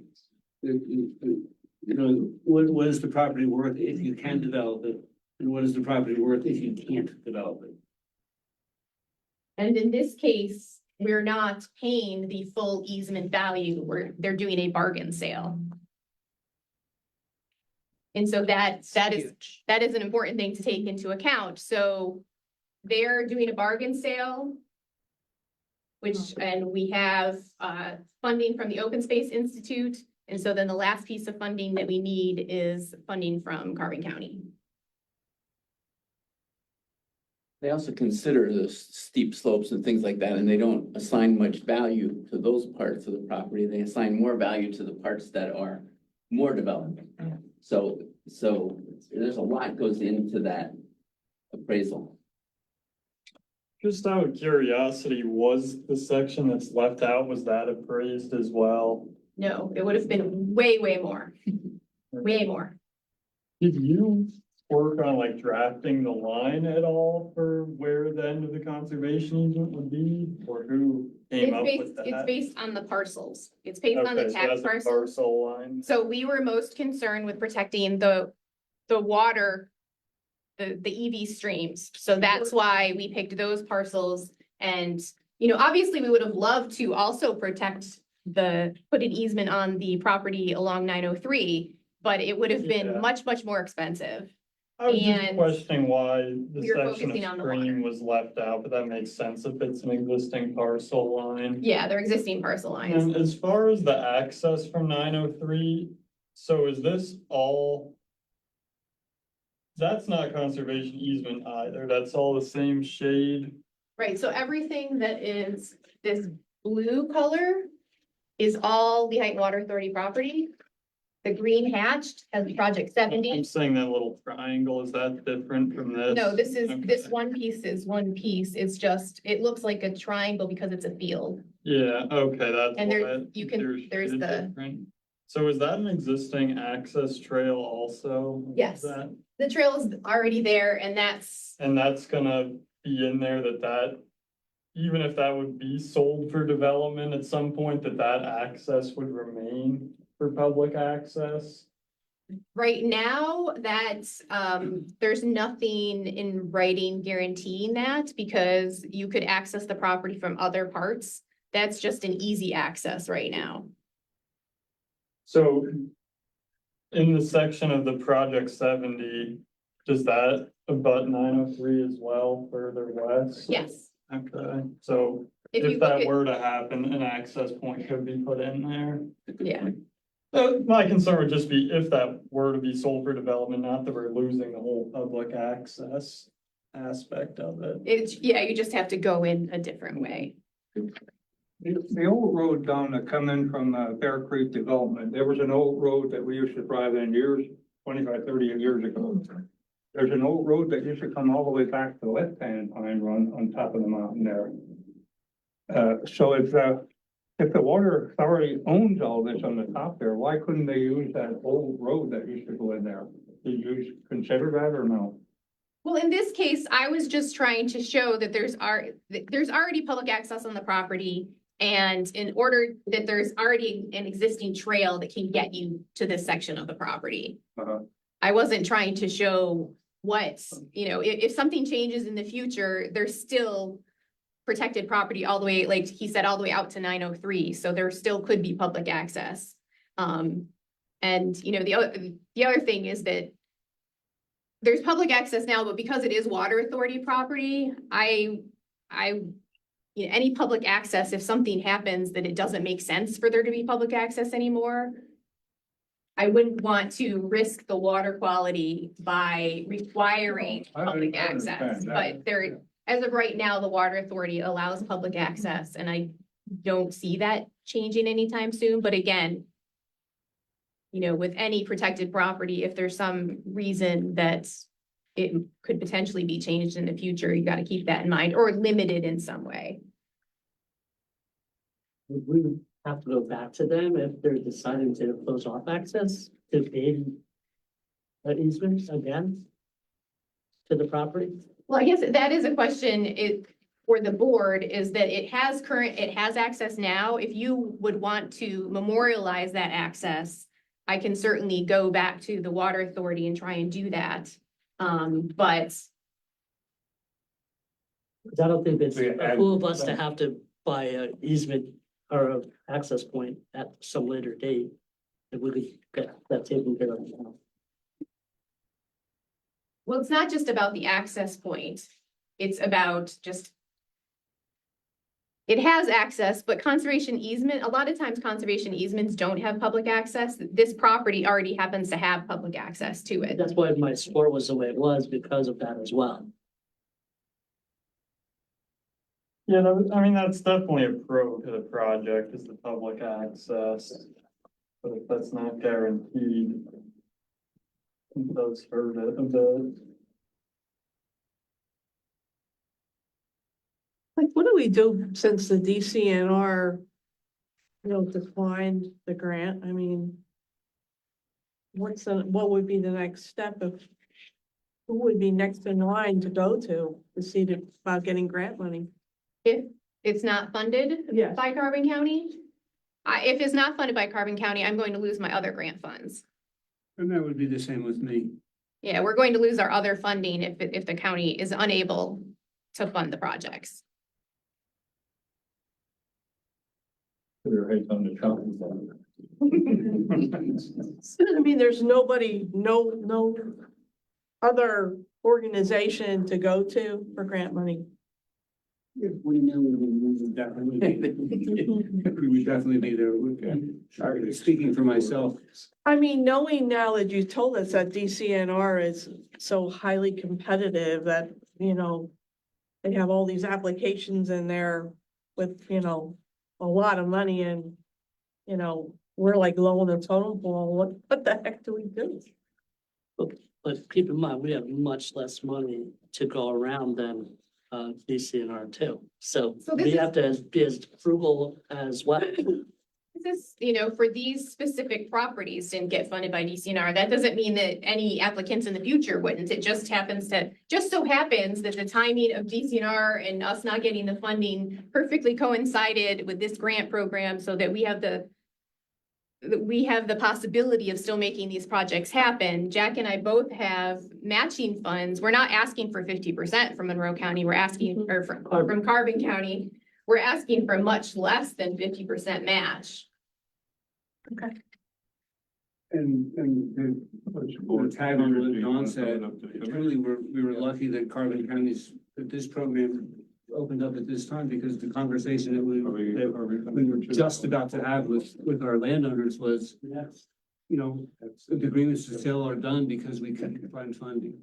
You know, what is the property worth if you can develop it? And what is the property worth if you can't develop it? And in this case, we're not paying the full easement value, they're doing a bargain sale. And so that is an important thing to take into account. So they're doing a bargain sale. And we have funding from the Open Space Institute. And so then the last piece of funding that we need is funding from Carbon County. They also consider the steep slopes and things like that, and they don't assign much value to those parts of the property. They assign more value to the parts that are more developed. So there's a lot goes into that appraisal. Just out of curiosity, was the section that's left out, was that appraised as well? No, it would have been way, way more. Way more. Did you work on like drafting the line at all for where the end of the conservation easement would be? Or who came up with that? It's based on the parcels. It's based on the Okay, so tax that's a parcels. parcel line. So we were most concerned with protecting the water, the EV streams. So that's why we picked those parcels. And, you know, obviously we would have loved to also protect put an easement on the property along 903, but it would have Yeah. been much, much more expensive. I was just and questioning why the we were section focusing on of the water. stream was left out, but that makes sense if it's an existing parcel line. Yeah, they're existing parcel lines. And as far as the access from 903, so is this all? That's not conservation easement either, that's all the same shade. Right, so everything that is this blue color is all Lehigh Water Authority property. The green hatched has project I'm 70. saying that little triangle, is that different from this? No, this Okay. one piece is one piece. It's just, it looks like a triangle because it's a field. Yeah, okay, that's And there- why you can- there's there's shaded the- different. So is that an existing access trail also? Yes. That- The trail is already there and that's, And that's gonna be in there that even if that would be sold for development at some point, that access would remain for public access? right now, that's, there's nothing in writing guaranteeing that because you could access the property from other parts. That's just an easy access right now. So in the section of the project 70, does that abut 903 as well further west? Yes. Okay, so If you if look that at, were to happen, an access point could be put in there. yeah, My concern would just be if that were to be sold for development, not that we're losing the whole public access aspect of it. yeah, you just have to go in a different way. The old road down to come in from Bear Creek Development, there was an old road that we used to drive in 25, 30 years ago. There's an old road that used to come all the way back to Left Hand Pine Run on top of the mountain there. So if the water authority owns all this on the top there, why couldn't they use that old road that used to go in there? Did you consider that or no? Well, in this case, I was just trying to show that there's already public access on the property. And in order that there's already an existing trail that can get you to this section of the property. Uh-huh. I wasn't trying to show what, if something changes in the future, there's still protected property all the way, like he said, all the way out to 903. So there still could be public access. And the other thing is that there's public access now, but because it is water authority property, any public access, if something happens that it doesn't make sense for there to be public access anymore, I wouldn't want to risk the water quality by requiring public I access. understand that. But as of right now, the water authority allows public access and I don't see that changing anytime soon. But again, with any protected property, if there's some reason that it could potentially be changed in the future, you got to keep that in mind or limited in some way. Would we have to go back to them if they're deciding to close off access to pay an easement again to the property? Well, I guess that is a question. for the board is that it has access now. If you would want to memorialize that access, I can certainly go back to the water authority and try and do that. But 'Cause I don't think it's We a add- fool of us to have to buy a easement or a access point at some later date. If we could get that taken care of now. well, it's not just about the access point. It's about just. It has access, but conservation easement, a lot of times conservation easements don't have public access. This property already happens to have public access to it. That's why my score was the way it was because of that as well. Yeah, I mean, that's definitely a pro to the project is the public access. But if that's not guaranteed. It does hurt it a bit. Like, what do we do since the DCNR, declined the grant? I mean, what would be the next step if, who would be next in line to go to see about getting grant money? If it's not funded Yes. by Carbon County. If it's not funded by Carbon County, I'm going to lose my other grant funds. And that would be the same with me. Yeah, we're going to lose our other funding if the county is unable to fund the projects. Your head's on the chopping block. I mean, there's nobody, no other organization to go to for grant money. If we knew, we would definitely be there. Speaking for myself, I mean, knowing now that you told us that DCNR is so highly competitive that, they have all these applications in there with, a lot of money and, we're like low on the totem pole. What the heck do we do? But keep in mind, we have much less money to go around than DCNR too. So So this we is- have to be as frugal as well. This is, for these specific properties didn't get funded by DCNR. That doesn't mean that any applicants in the future wouldn't. It just so happens that the timing of DCNR and us not getting the funding perfectly coincided with this grant program so that we have the possibility of still making these projects happen. Jack and I both have matching funds. We're not asking for 50% from Monroe County. We're asking, or from Carbon County. We're asking for much less than 50% match. and the tag on what Don said, really, we were lucky that that this program opened up at this time because the conversation that we were just about to have with our landowners was, the agreements to sale are done because we couldn't find funding.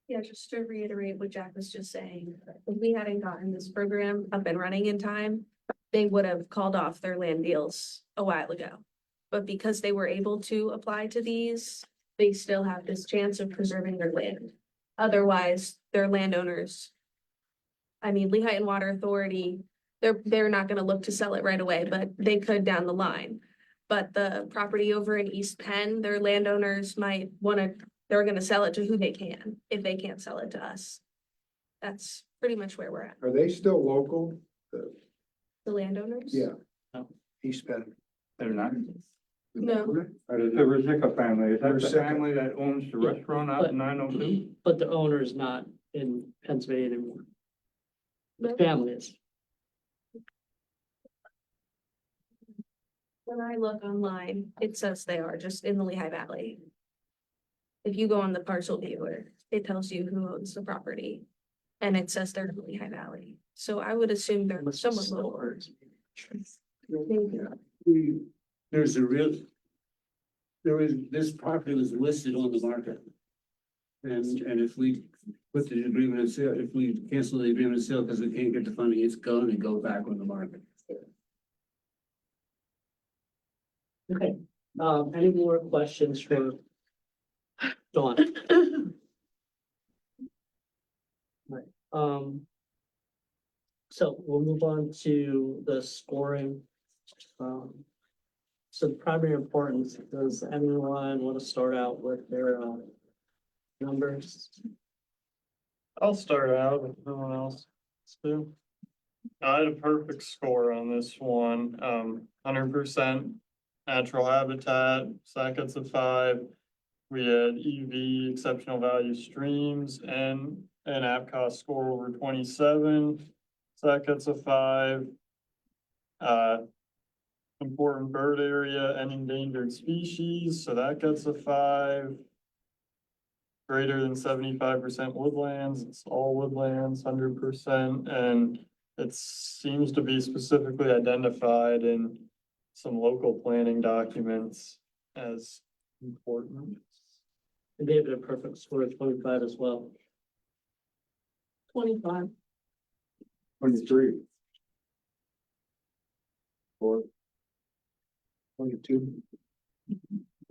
Yeah, just to reiterate what Jack was just saying, if we hadn't gotten this program up and running in time, they would have called off their land deals a while ago. But because they were able to apply to these, they still have this chance of preserving their land. Otherwise, their landowners, Lehigh and Water Authority, they're not gonna look to sell it right away, but they could down the line. But the property over in East Penn, their landowners might they're gonna sell it to who they can, if they can't sell it to us. That's pretty much where we're at. Are they still local? The landowners? Yeah. East Bend. They're not. No. The Rizika family, is that the Rizika. family that owns the restaurant out in 902? But the owner is not in Pennsylvania anymore. The No. family is. When I look online, it says they are just in the Lehigh Valley. If you go on the parcel viewer, it tells you who owns the property. And it says they're in the Lehigh Valley. So I would assume they're somewhat local. This property was listed on the market. And if we put the agreement of sale, if we cancel the agreement of sale because we can't get the funding, it's going to go back on the market. Okay, any more questions for Dawn? Right, so we'll move on to the scoring. So primary importance, does anyone want to start out with their numbers? I'll start out if no one else wants to. I had a perfect score on this one, 100% natural habitat, SACIT's of 5. We had EV, exceptional value streams, and an APCOS score over 27, SACIT's of 5. Important bird area and endangered species, so that gets a 5. Greater than 75% woodlands, it's all woodlands, 100%, and it seems to be specifically identified in some local planning documents as important. I gave it a perfect score of 25 as well. 25. 23. 4. 22.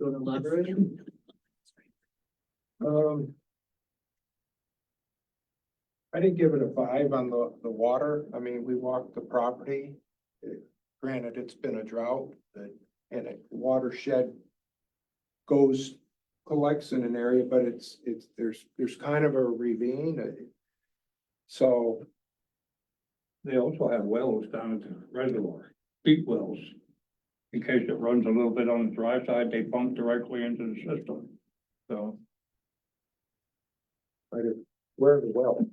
Go to elaborate. I didn't give it a 5 on the water. I mean, we walked the property. Granted, it's been a drought, but, and a watershed collects in an area, but there's kind of a ravine. So, They also have wells down at the reservoir, deep wells. In case it runs a little bit on the dry side, they pump directly into the system. So, where the well?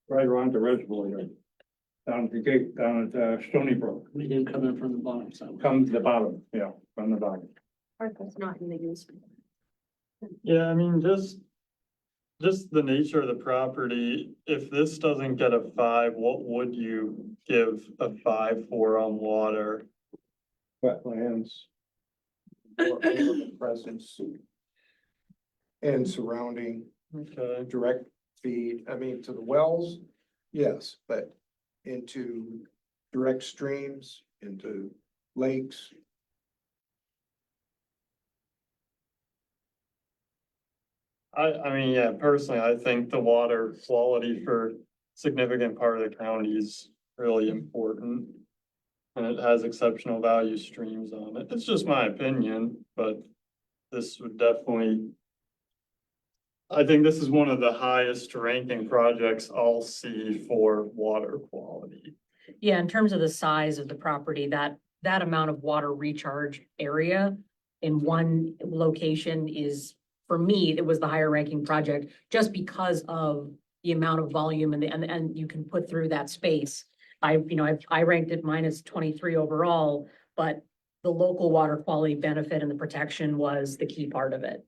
right around the reservoir there. Down at the gate, down at Stony Brook, We didn't come in from the bottom, so. come to the bottom, yeah, from the bottom. Article's not in the use. Yeah, I mean, just the nature of the property, if this doesn't get a 5, what would you give a 5 for on water? Wetlands. Or presence. And surrounding Okay, direct feed, I mean, to the wells, yes, but into direct streams, into lakes. I mean, yeah, personally, I think the water quality for significant part of the county is really important. And it has exceptional value streams on it. It's just my opinion, but this would definitely. I think this is one of the highest ranking projects I'll see for water quality. Yeah, in terms of the size of the property, that amount of water recharge area in one location is, for me, it was the higher ranking project just because of the amount of volume and you can put through that space. I ranked it minus 23 overall, but the local water quality benefit and the protection was the key part of it.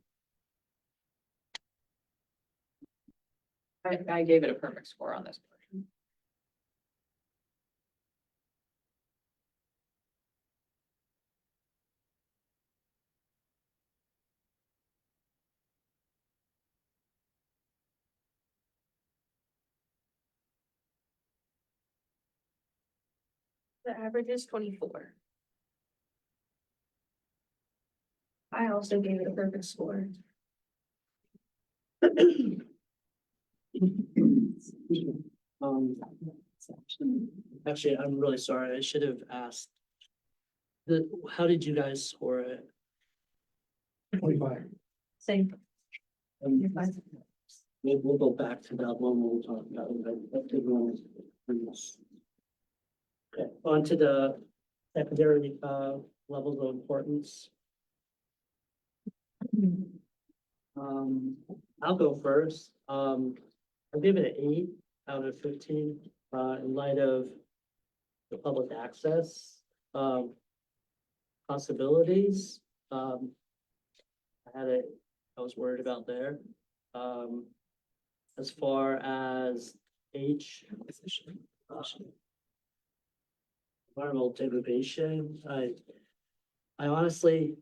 I gave it a perfect score on this portion. The average is 24. I also gave it a perfect score. Actually, I'm really sorry. I should have asked. How did you guys score it? 25. Same. Maybe we'll go back to that one when we'll talk about it. That did one. Okay, on to the secondary levels of importance. I'll go first. I'll give it an 8 out of 15 in light of the public access possibilities. I was worried about there. As far as environmental degradation, I honestly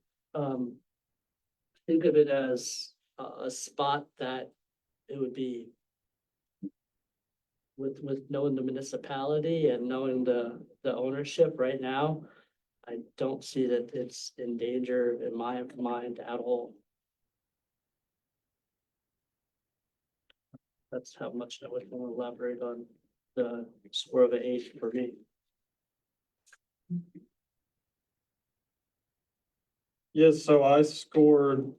think of it as a spot that it would be with knowing the municipality and knowing the ownership right now. I don't see that it's in danger in my mind at all. That's how much I would want to elaborate on the score of an 8 for me. Yes, so I scored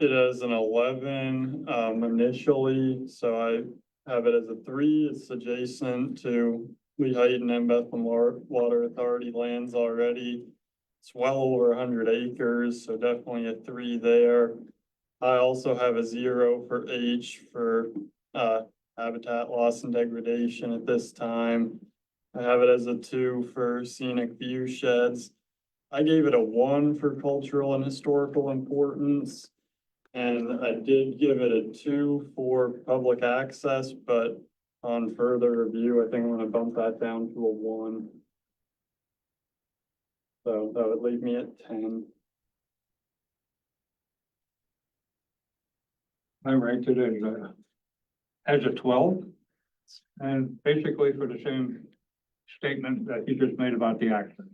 it as an 11 initially, so have it as a 3. It's adjacent to Lehighton and Bethlehem Water Authority lands already. It's well over 100 acres, so definitely a 3 there. I also have a 0 for H for habitat loss and degradation at this time. I have it as a 2 for scenic view sheds. I gave it a 1 for cultural and historical importance. And I did give it a 2 for public access, but on further review, I think I'm gonna bump that down to a 1. So that would leave me at 10. I ranked it as a 12. And basically for the same statement that you just made about the access.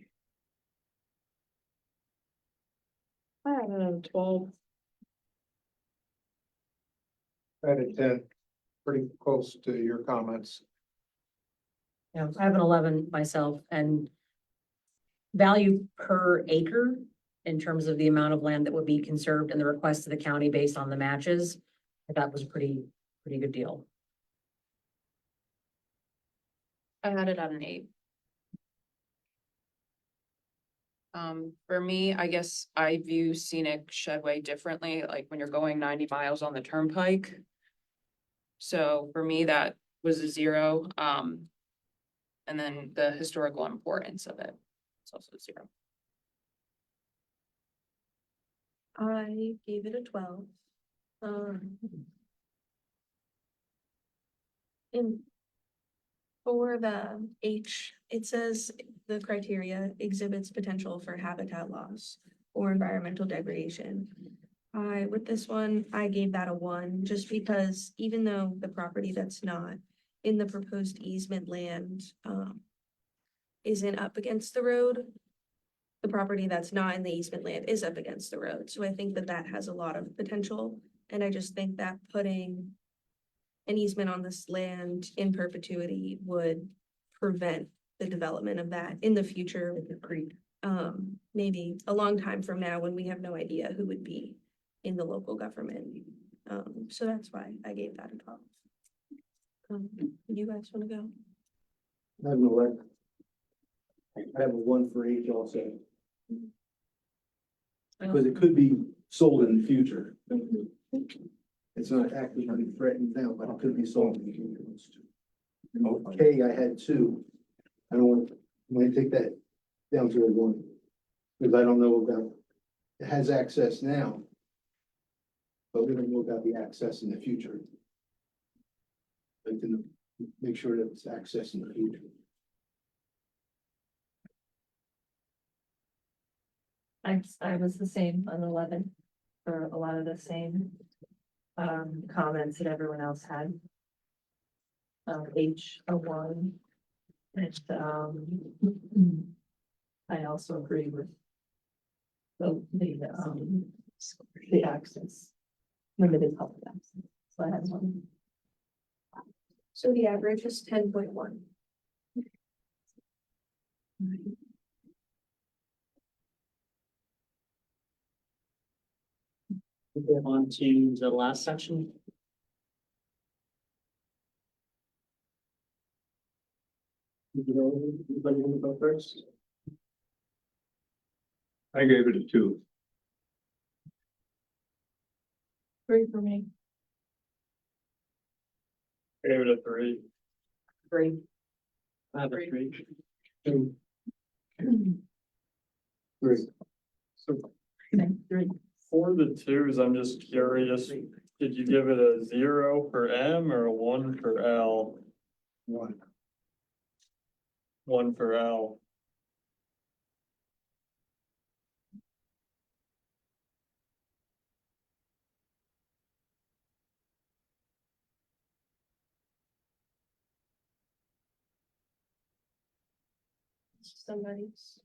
I had it at 12. At a 10, pretty close to your comments. Yeah, I have an 11 myself, and value per acre in terms of the amount of land that would be conserved and the request of the county based on the matches, I thought was pretty good deal. I had it at an 8. For me, I guess I view scenic Shedway differently, like when you're going 90 miles on the turnpike. So for me, that was a 0. And then the historical importance of it, it's also 0. I gave it a 12. And for the H, it says the criteria exhibits potential for habitat loss or environmental degradation. With this one, I gave that a 1, just because even though the property that's not in the proposed easement land, isn't up against the road, the property that's not in the easement land is up against the road. So I think that that has a lot of potential. And I just think that putting an easement on this land in perpetuity would prevent the development of that in the future. Maybe a long time from now when we have no idea who would be in the local government. So that's why I gave that a 12. You guys wanna go? I have an 11. I have a 1 for each also. Because it could be sold in the future. It's not actively threatened now, but it could be sold in the future. Okay, I had 2. I don't want, I'm gonna take that down to a 1. Because I don't know about, it has access now. But we don't know about the access in the future. I can make sure that it's access in the future. I was the same on 11 for a lot of the same comments that everyone else had. H a 1. And I also agree with the access, limited public access. So I had 1. So the average is 10.1. On to the last section. Anybody want to go first? I gave it a 2. 3 for me. Gave it a 3. 3. I have a 3. 2. 3. So 3. for the 2s, I'm just curious, did you give it a 0 for M or a 1 for L? 1. 1 for L. Somebody's.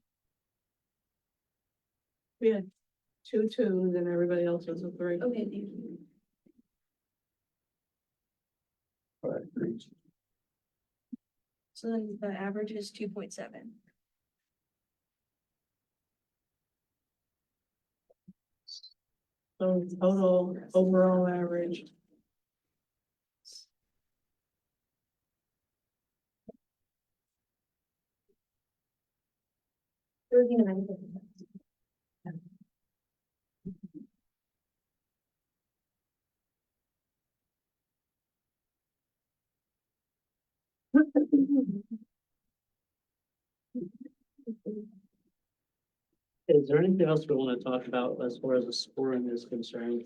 We had 2 2s and everybody else was a 3. Okay, thank you. So then the average is 2.7. So total overall average. 39. Is there anything else we want to talk about as far as the scoring is concerned?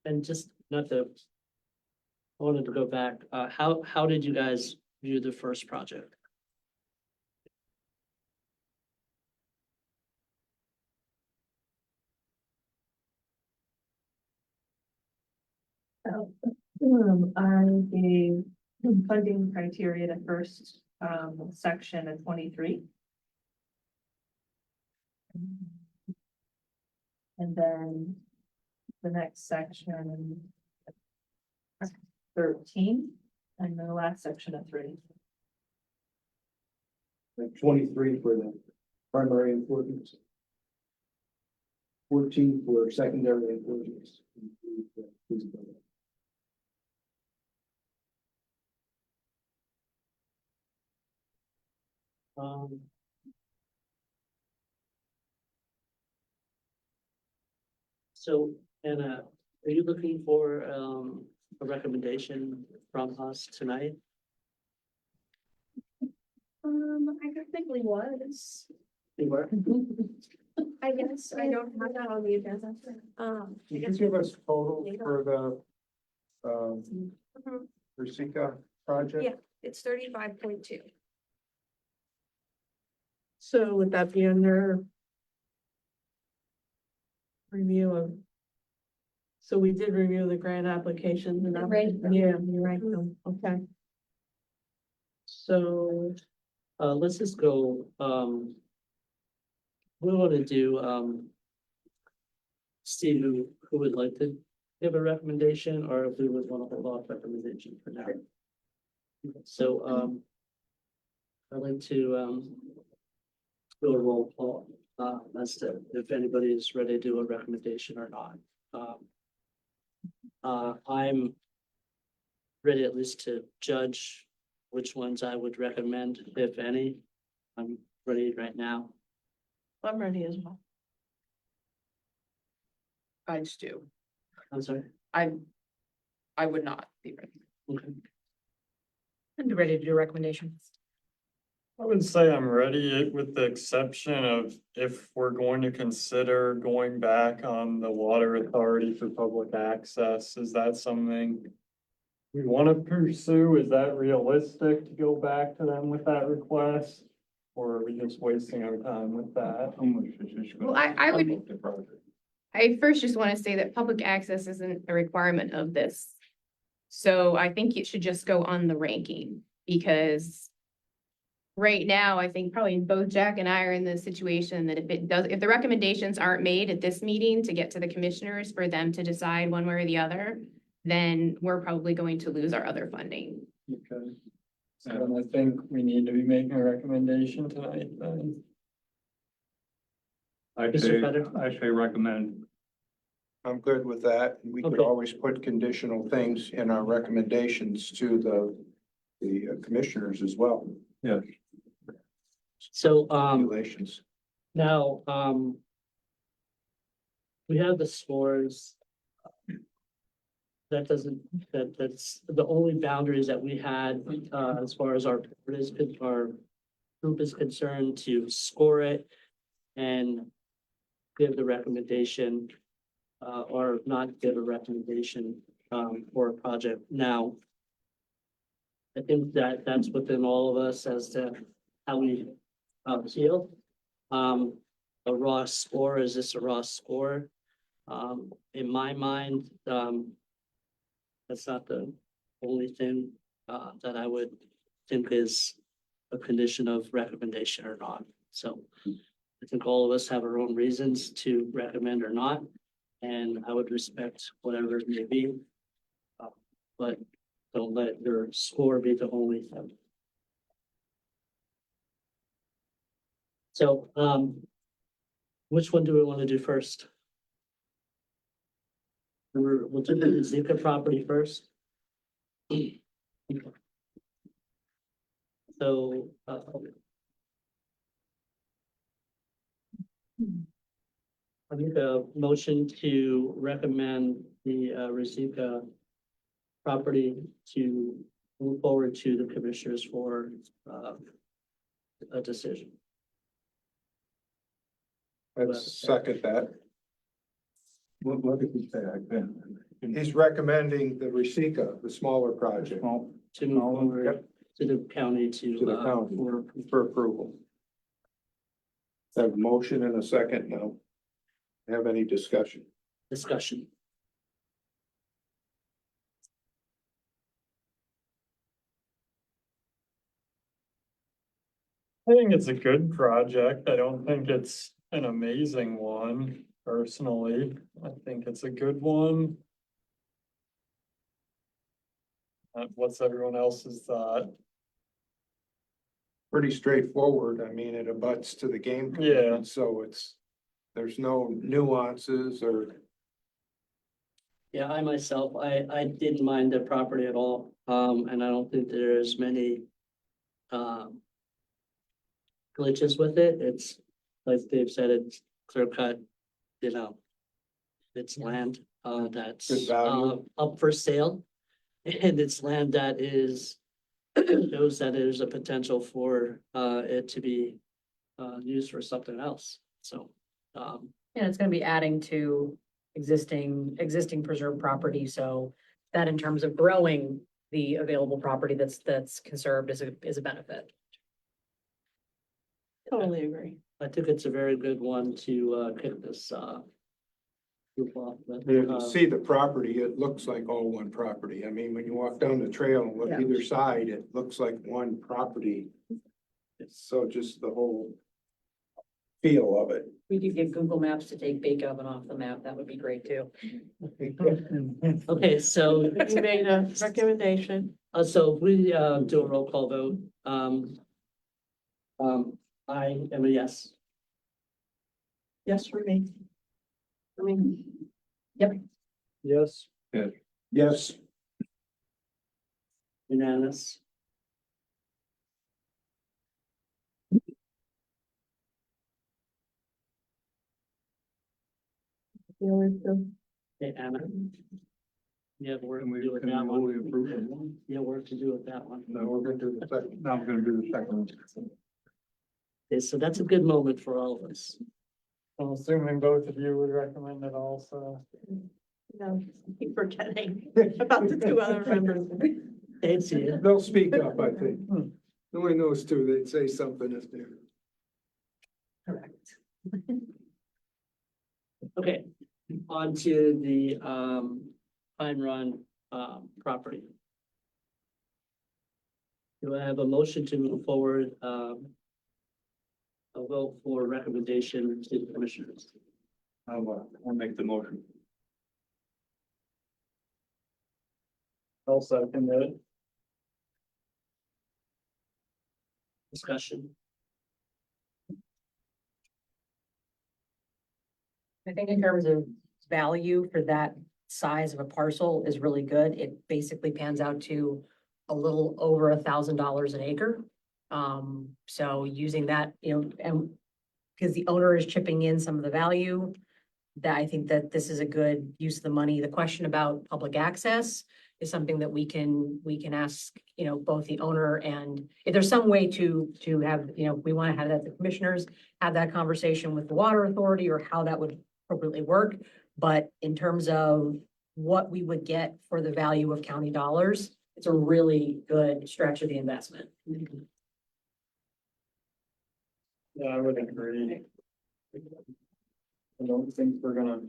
And just not to, I wanted to go back, how did you guys view the first project? I gave funding criteria the first, section of 23. And then the next section 13, and the last section of 3. Like 23 for the primary importance. 14 for secondary importance. Um. So, Anna, are you looking for, a recommendation from us tonight? I technically was, You were? I guess, I don't have that on the agenda. I Can you guess. give us total for the, Mhm. Rusika project? Yeah, it's 35.2. So would that be under review of? So we did review the grant applications and that, Right. yeah, you're right, okay. So, Let's just go, we want to do, see who would like to give a recommendation, or if we would want to hold off recommendation for now. So, I'd like to, do a roll call, as to if anybody is ready to do a recommendation or not. I'm ready at least to judge which ones I would recommend, if any. I'm ready right now. I'm ready as well. I just do. I'm sorry. I would not be ready. Okay. I'd be ready to do a recommendation. I would say I'm ready, with the exception of if we're going to consider going back on the water authority for public access, is that something we want to pursue? Is that realistic to go back to them with that request? Or are we just wasting our time with that? How much is this gonna Well, I would- help the project? I first just want to say that public access isn't a requirement of this. So I think it should just go on the ranking because right now, I think probably both Jack and I are in the situation that if the recommendations aren't made at this meeting to get to the commissioners for them to decide one way or the other, then we're probably going to lose our other funding. Okay. So then I think we need to be making a recommendation tonight then. I Mr. say, Fetter? I say recommend. I'm good with that. We could Okay. always put conditional things in our recommendations to the commissioners as well. So, Regulations. now, we have the scores. That's the only boundaries that we had, as far as our group is concerned, to score it and give the recommendation, or not give a recommendation, for a project. Now, I think that that's within all of us as to how we, feel. A raw score, is this a raw score? In my mind, that's not the only thing, that I would think is a condition of recommendation or not. So I think all of us have our own reasons to recommend or not, and I would respect whatever it may be. but don't let your score be the only thing. So, which one do we want to do first? We'll do the Zika property first. So, I make a motion to recommend the Rizika property to move forward to the commissioners for a decision. Let's second that. What did we say? I've been. He's recommending the Resika, the smaller project, To move forward to the county to the county for approval. Have a motion and a second now. Have any discussion? discussion. I think it's a good project. I don't think it's an amazing one personally. I think it's a good one. What's everyone else's thought? Pretty straightforward. I mean, it abuts to the game. Yeah. commission, So there's no nuances or, Yeah, I myself, I didn't mind the property at all, and I don't think there's many glitches with it. It's, like Dave said, it's clear cut, you know. It's land, that's Good value. up for sale. And it's land that is, shows that there's a potential for, it to be, used for something else, so, And it's gonna be adding to existing preserved property, so that in terms of growing the available property that's conserved is a benefit. Totally agree. I think it's a very good one to, kick this, group off with. if you see the property, it looks like all one property. I mean, when you walk down the trail and look Yeah. either side, it looks like one property. So just the whole feel of it. We could get Google Maps to take Bake Oven off the map, that would be great too. Okay, so, You made a recommendation. so if we, do a roll call vote, I am a yes. Yes, for me. I mean, Yes. Yes, Unanimous. the other two. Okay, Anna. You have work Can to we, do with can that we one. only approve of one? You have work to do with that one. now we're gonna do the second. Now I'm gonna do the second one. Okay, so that's a good moment for all of us. I'm assuming both of you would recommend it also. No, keep forgetting about the two other members. Thanks, Ian. They'll speak up, I think. Only those two, they'd say something if they're. Correct. Okay, on to the Pine Run property. Do I have a motion to move forward a vote for recommendation to the commissioners? I'll make the motion. I'll second it. Discussion. I think in terms of value for that size of a parcel is really good. It basically pans out to a little over $1,000 an acre. So using that, and because the owner is chipping in some of the value, that I think that this is a good use of the money. The question about public access is something that we can ask, both the owner and if there's some way to have, we want to have that, the commissioners have that conversation with the water authority or how that would appropriately work. But in terms of what we would get for the value of county dollars, it's a really good stretch of the investment. Yeah, I would agree. I don't think we're gonna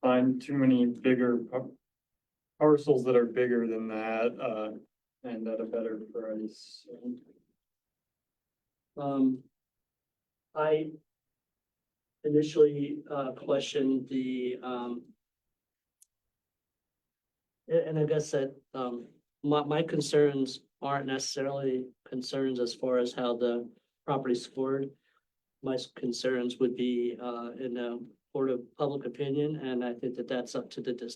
find too many bigger parcels that are bigger than that, and at a better price. I initially questioned the And I guess that, my concerns aren't necessarily concerns as far as how the property scored. My concerns would be, in the court of public opinion, and I think that that's up to the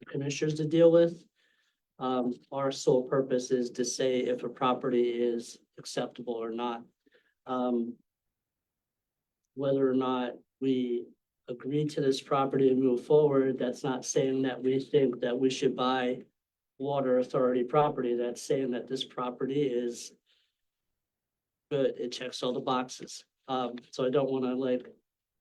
commissioners to deal with. Our sole purpose is to say if a property is acceptable or not. Whether or not we agree to this property and move forward, that's not saying that we think that we should buy water authority property. That's saying that this property is good, it checks all the boxes. So I don't wanna like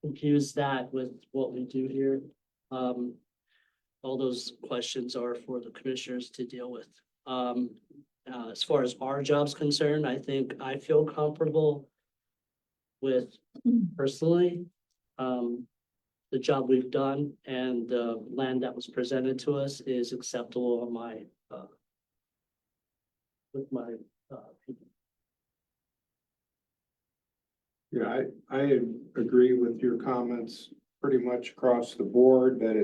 confuse that with what we do here. All those questions are for the commissioners to deal with. As far as our job's concerned, I think I feel comfortable with personally, the job we've done and the land that was presented to us is acceptable on my, with my, people. Yeah, I agree with your comments pretty much across the board that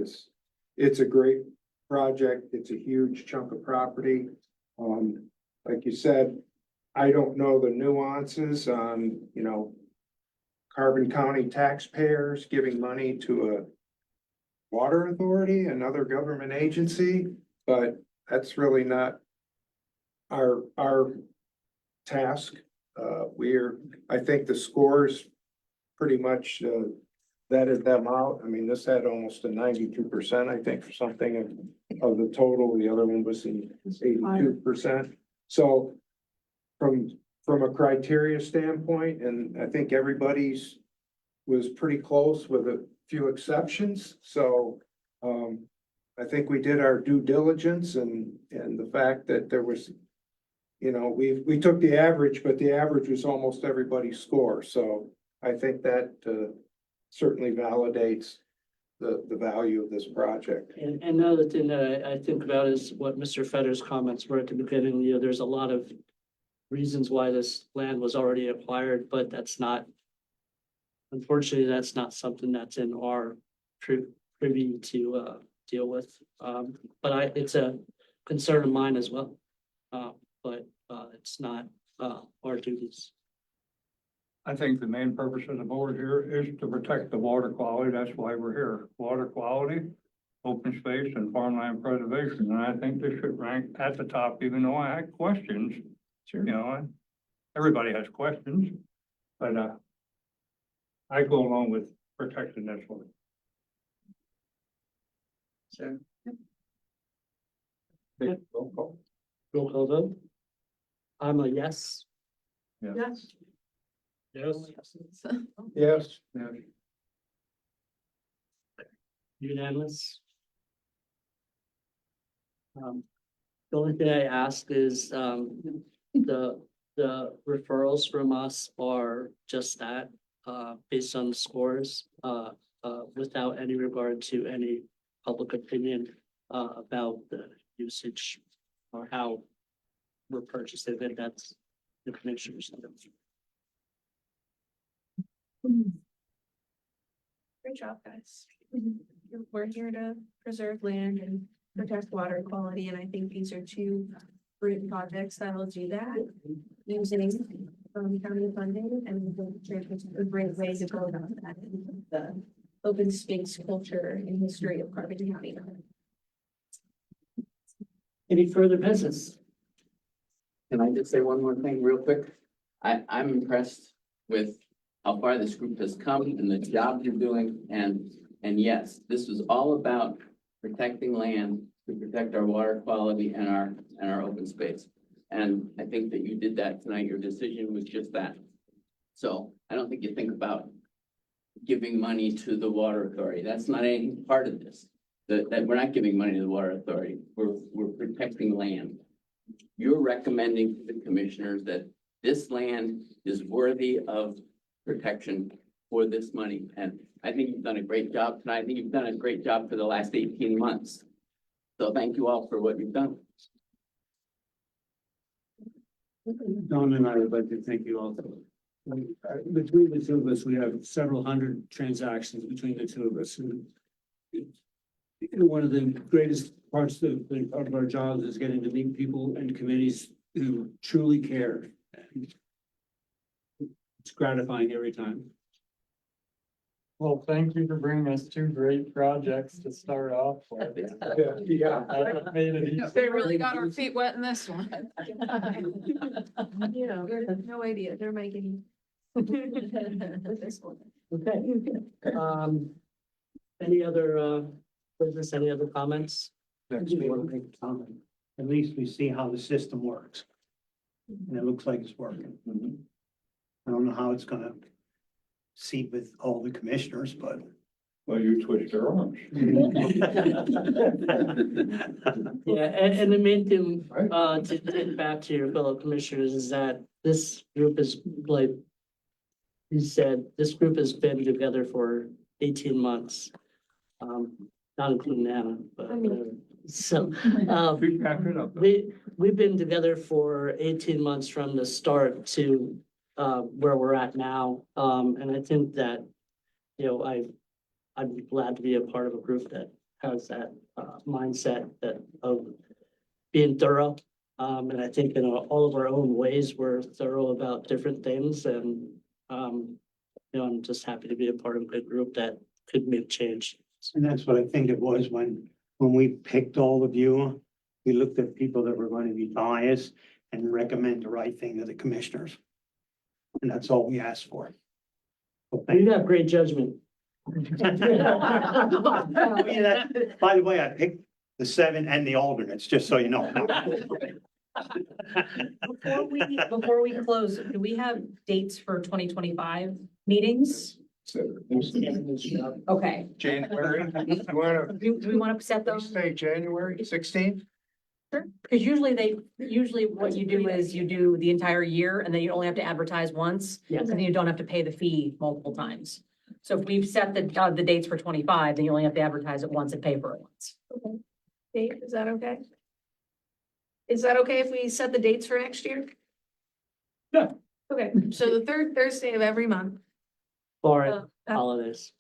it's a great project. It's a huge chunk of property. Like you said, I don't know the nuances on, you know, Carbon County taxpayers giving money to a water authority, another government agency, but that's really not our task. I think the scores pretty much, vetted them out. I mean, this had almost a 92%, I think, for something of the total. The other one was 82%. So from a criteria standpoint, and I think everybody's was pretty close with a few exceptions. So, I think we did our due diligence and the fact that there was, you know, we took the average, but the average was almost everybody's score. So I think that, certainly validates the value of this project. And another thing that I think about is what Mr. Fetter's comments were at the beginning. You know, there's a lot of reasons why this land was already acquired, but that's not, unfortunately, that's not something that's in our privy to deal with. But it's a concern of mine as well. But it's not our duties. I think the main purpose of the board here is to protect the water quality. That's why we're here. Water quality, open space and farmland preservation. And I think this should rank at the top, even though I had questions. Sure. You know, everybody has questions, but I go along with protecting this one. Sure. Roll call. Roll call vote. I'm a yes. Yes. Yes. Yes. Unanimous. The only thing I ask is, the referrals from us are just that, based on the scores, without any regard to any public opinion, about the usage or how we're purchasing it. That's the commissioners. Great job, guys. We're here to preserve land and protect water quality, and I think these are two great projects that will do that. Using county funding, and it's a great way to go about that. The open space culture and history of Carbon County. Any further business? Can I just say one more thing real quick? I'm impressed with how far this group has come and the job you're doing. And yes, this was all about protecting land to protect our water quality and our open space. And I think that you did that tonight. Your decision was just that. So I don't think you think about giving money to the water authority. That's not any part of this. That we're not giving money to the water authority. We're protecting land. You're recommending to the commissioners that this land is worthy of protection for this money. And I think you've done a great job tonight. I think you've done a great job for the last 18 months. So thank you all for what you've done. Don and I would like to thank you all. Between the two of us, we have several hundred transactions between the two of us. And one of the greatest parts of our jobs is getting to meet people and committees who truly care. It's gratifying every time. Well, thank you for bringing us two great projects to start off with. Yeah. That made it easy. They really got our feet wet in this one. You know, no idea, they're making. This one. Okay. Any other, business, any other comments? Next, we want to make a comment. At least we see how the system works. And it looks like it's working. I don't know how it's gonna seat with all the commissioners, but. Well, you twist your arms. Yeah, and the main thing, to get back to your fellow commissioners is that this group is like you said, this group has been together for 18 months. Not including Anna, but so, We packed it up. we've been together for 18 months from the start to where we're at now. And I think that, you know, I'm glad to be a part of a group that has that mindset that of being thorough. And I think in all of our own ways, we're thorough about different things. And, you know, I'm just happy to be a part of a good group that could make change. And that's what I think it was when we picked all of you. We looked at people that were going to be biased and recommend the right thing to the commissioners. And that's all we asked for. So thank You got great judgment. By the way, I picked the 7 and the alternates, just so you know. Before we close, do we have dates for 2025 meetings? Okay, January, you wanna, do we want to set those? say January 16th? Because usually what you do is you do the entire year and then you only have to advertise once. Yes. And then you don't have to pay the fee multiple times. So if we've set the dates for 25, then you only have to advertise it once and pay for it once. Dave, is that okay? Is that okay if we set the dates for next year? Yeah. Okay, so the third Thursday of every month. For Uh, holidays.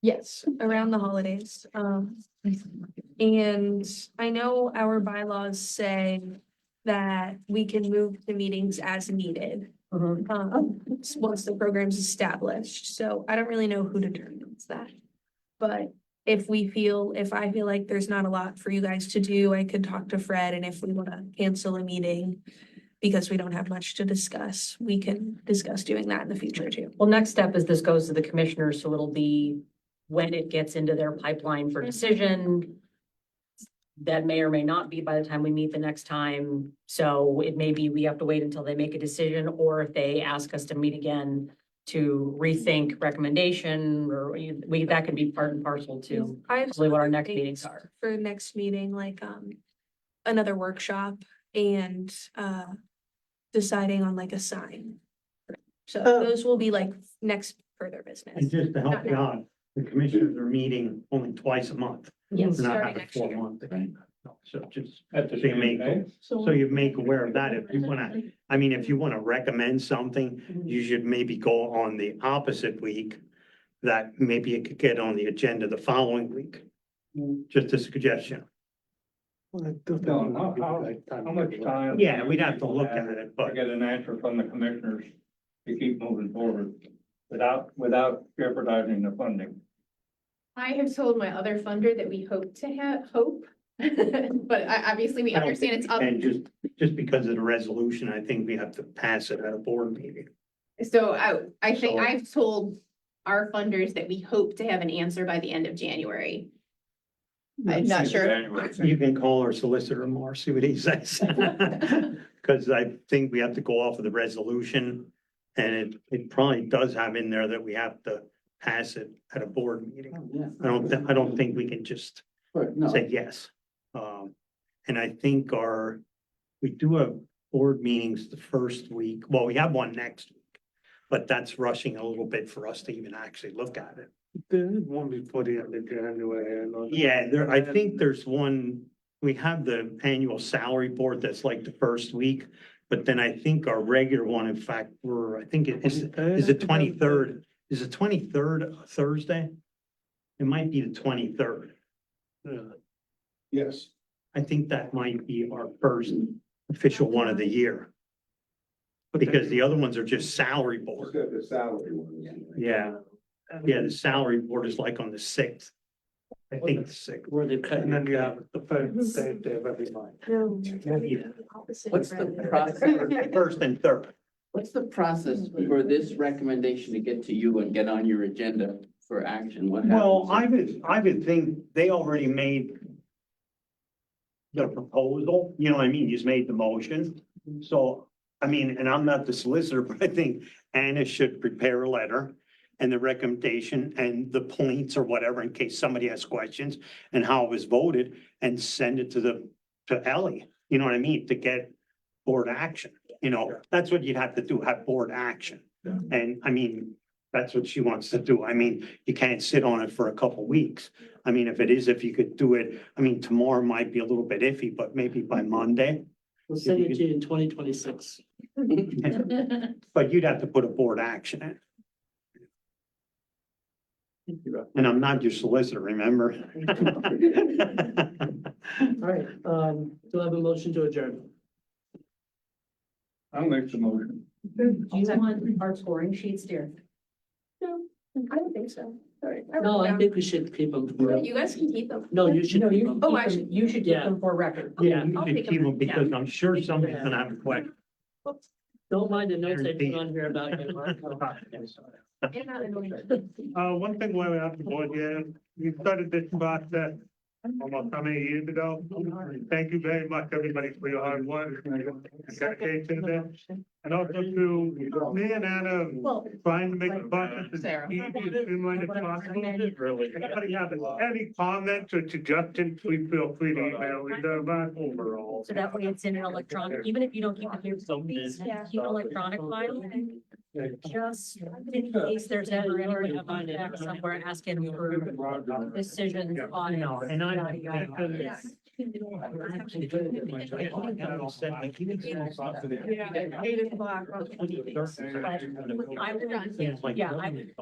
Yes, around the holidays. And I know our bylaws say that we can move the meetings as needed. Once the program's established, so I don't really know who determines that. But if I feel like there's not a lot for you guys to do, I could talk to Fred, and if we wanna cancel a meeting because we don't have much to discuss, we can discuss doing that in the future too. Well, next step is this goes to the commissioners, so it'll be when it gets into their pipeline for decision. That may or may not be by the time we meet the next time. So it may be we have to wait until they make a decision, or if they ask us to meet again to rethink recommendation, or that could be part and parcel to I have hopefully what our some next dates meetings are. For next meeting, like, another workshop and, deciding on like a sign. So those will be like next further business. And just to help you out, the commissioners are meeting only twice a month. Yes, We're not starting having next year. 4 months. So just, At the so you same make, day. so you make aware of that. If you wanna, I mean, if you wanna recommend something, you should maybe go on the opposite week. That maybe it could get on the agenda the following week. Just a suggestion. No, how much time? Yeah, we'd have to look at it, To but get an answer from the commissioners to keep moving forward without jeopardizing the funding. I have told my other funder that we hope to but obviously we I don't understand think it's up. we can just because of the resolution, I think we have to pass it at a board meeting. So I think So- I've told our funders that we hope to have an answer by the end of January. I'm not sure. You can call our solicitor tomorrow, see what he says. Cause I think we have to go off of the resolution. And it probably does have in there that we have to pass it at a board meeting. I don't think we can just say yes. And I think we do have board meetings the first week. Well, we have one next week. But that's rushing a little bit for us to even actually look at it. There's one before the end of January. Yeah, I think there's one, we have the annual salary board that's like the first week. But then I think our regular one, in fact, I think it is the 23rd. Is the 23rd Thursday? It might be the 23rd. Yes. I think that might be our first official one of the year. Because the other ones are just salary board. The salary one. Yeah. Yeah, the salary board is like on the sixth. I think the sixth. Where they've cut. And then you have the first day of every month. What's the process? First and third. What's the process for this recommendation to get to you and get on your agenda for action? What Well, happens? I would think they already made the proposal, you know what I mean? He's made the motion. So, I mean, and I'm not the solicitor, but I think Anna should prepare a letter and the recommendation and the points or whatever in case somebody has questions and how it was voted and send it to Ellie, you know what I mean? To get board action, you know, that's what you'd have to do, have board action. And I mean, that's what she wants to do. I mean, you can't sit on it for a couple weeks. I mean, if you could do it, I mean, tomorrow might be a little bit iffy, but maybe by Monday. We'll send it to you in 2026. But you'd have to put a board action in. And I'm not your solicitor, remember? All right, do I have a motion to adjourn? I'll make the motion. Do you want our scoring sheets, dear? No, I don't think so. All right. No, I think we should keep them. Yeah, you guys can keep them. No, you should No, keep you, them. Oh, keep them- you should keep Yeah. them for record. Yeah, you I'll should take keep them. them because I'm sure somebody's gonna have a question. Don't mind the notes I put on here about you. Mark. And not annoying. One thing while we're on the board here, we started this process almost how many years ago? Thank you very much, everybody, for your hard work and dedication to this. And also to me and Anna, trying to make the process as easy and streamlined as possible. Anybody have any comments or suggestions, please feel free to email either of us overall. So that way it's in an electronic, even if you don't keep the paper copies, keep an electronic file. Just in case there's ever anybody up on back somewhere asking for decisions on. No, and I. Yeah. Yeah, 8 o'clock. I would, yeah, I would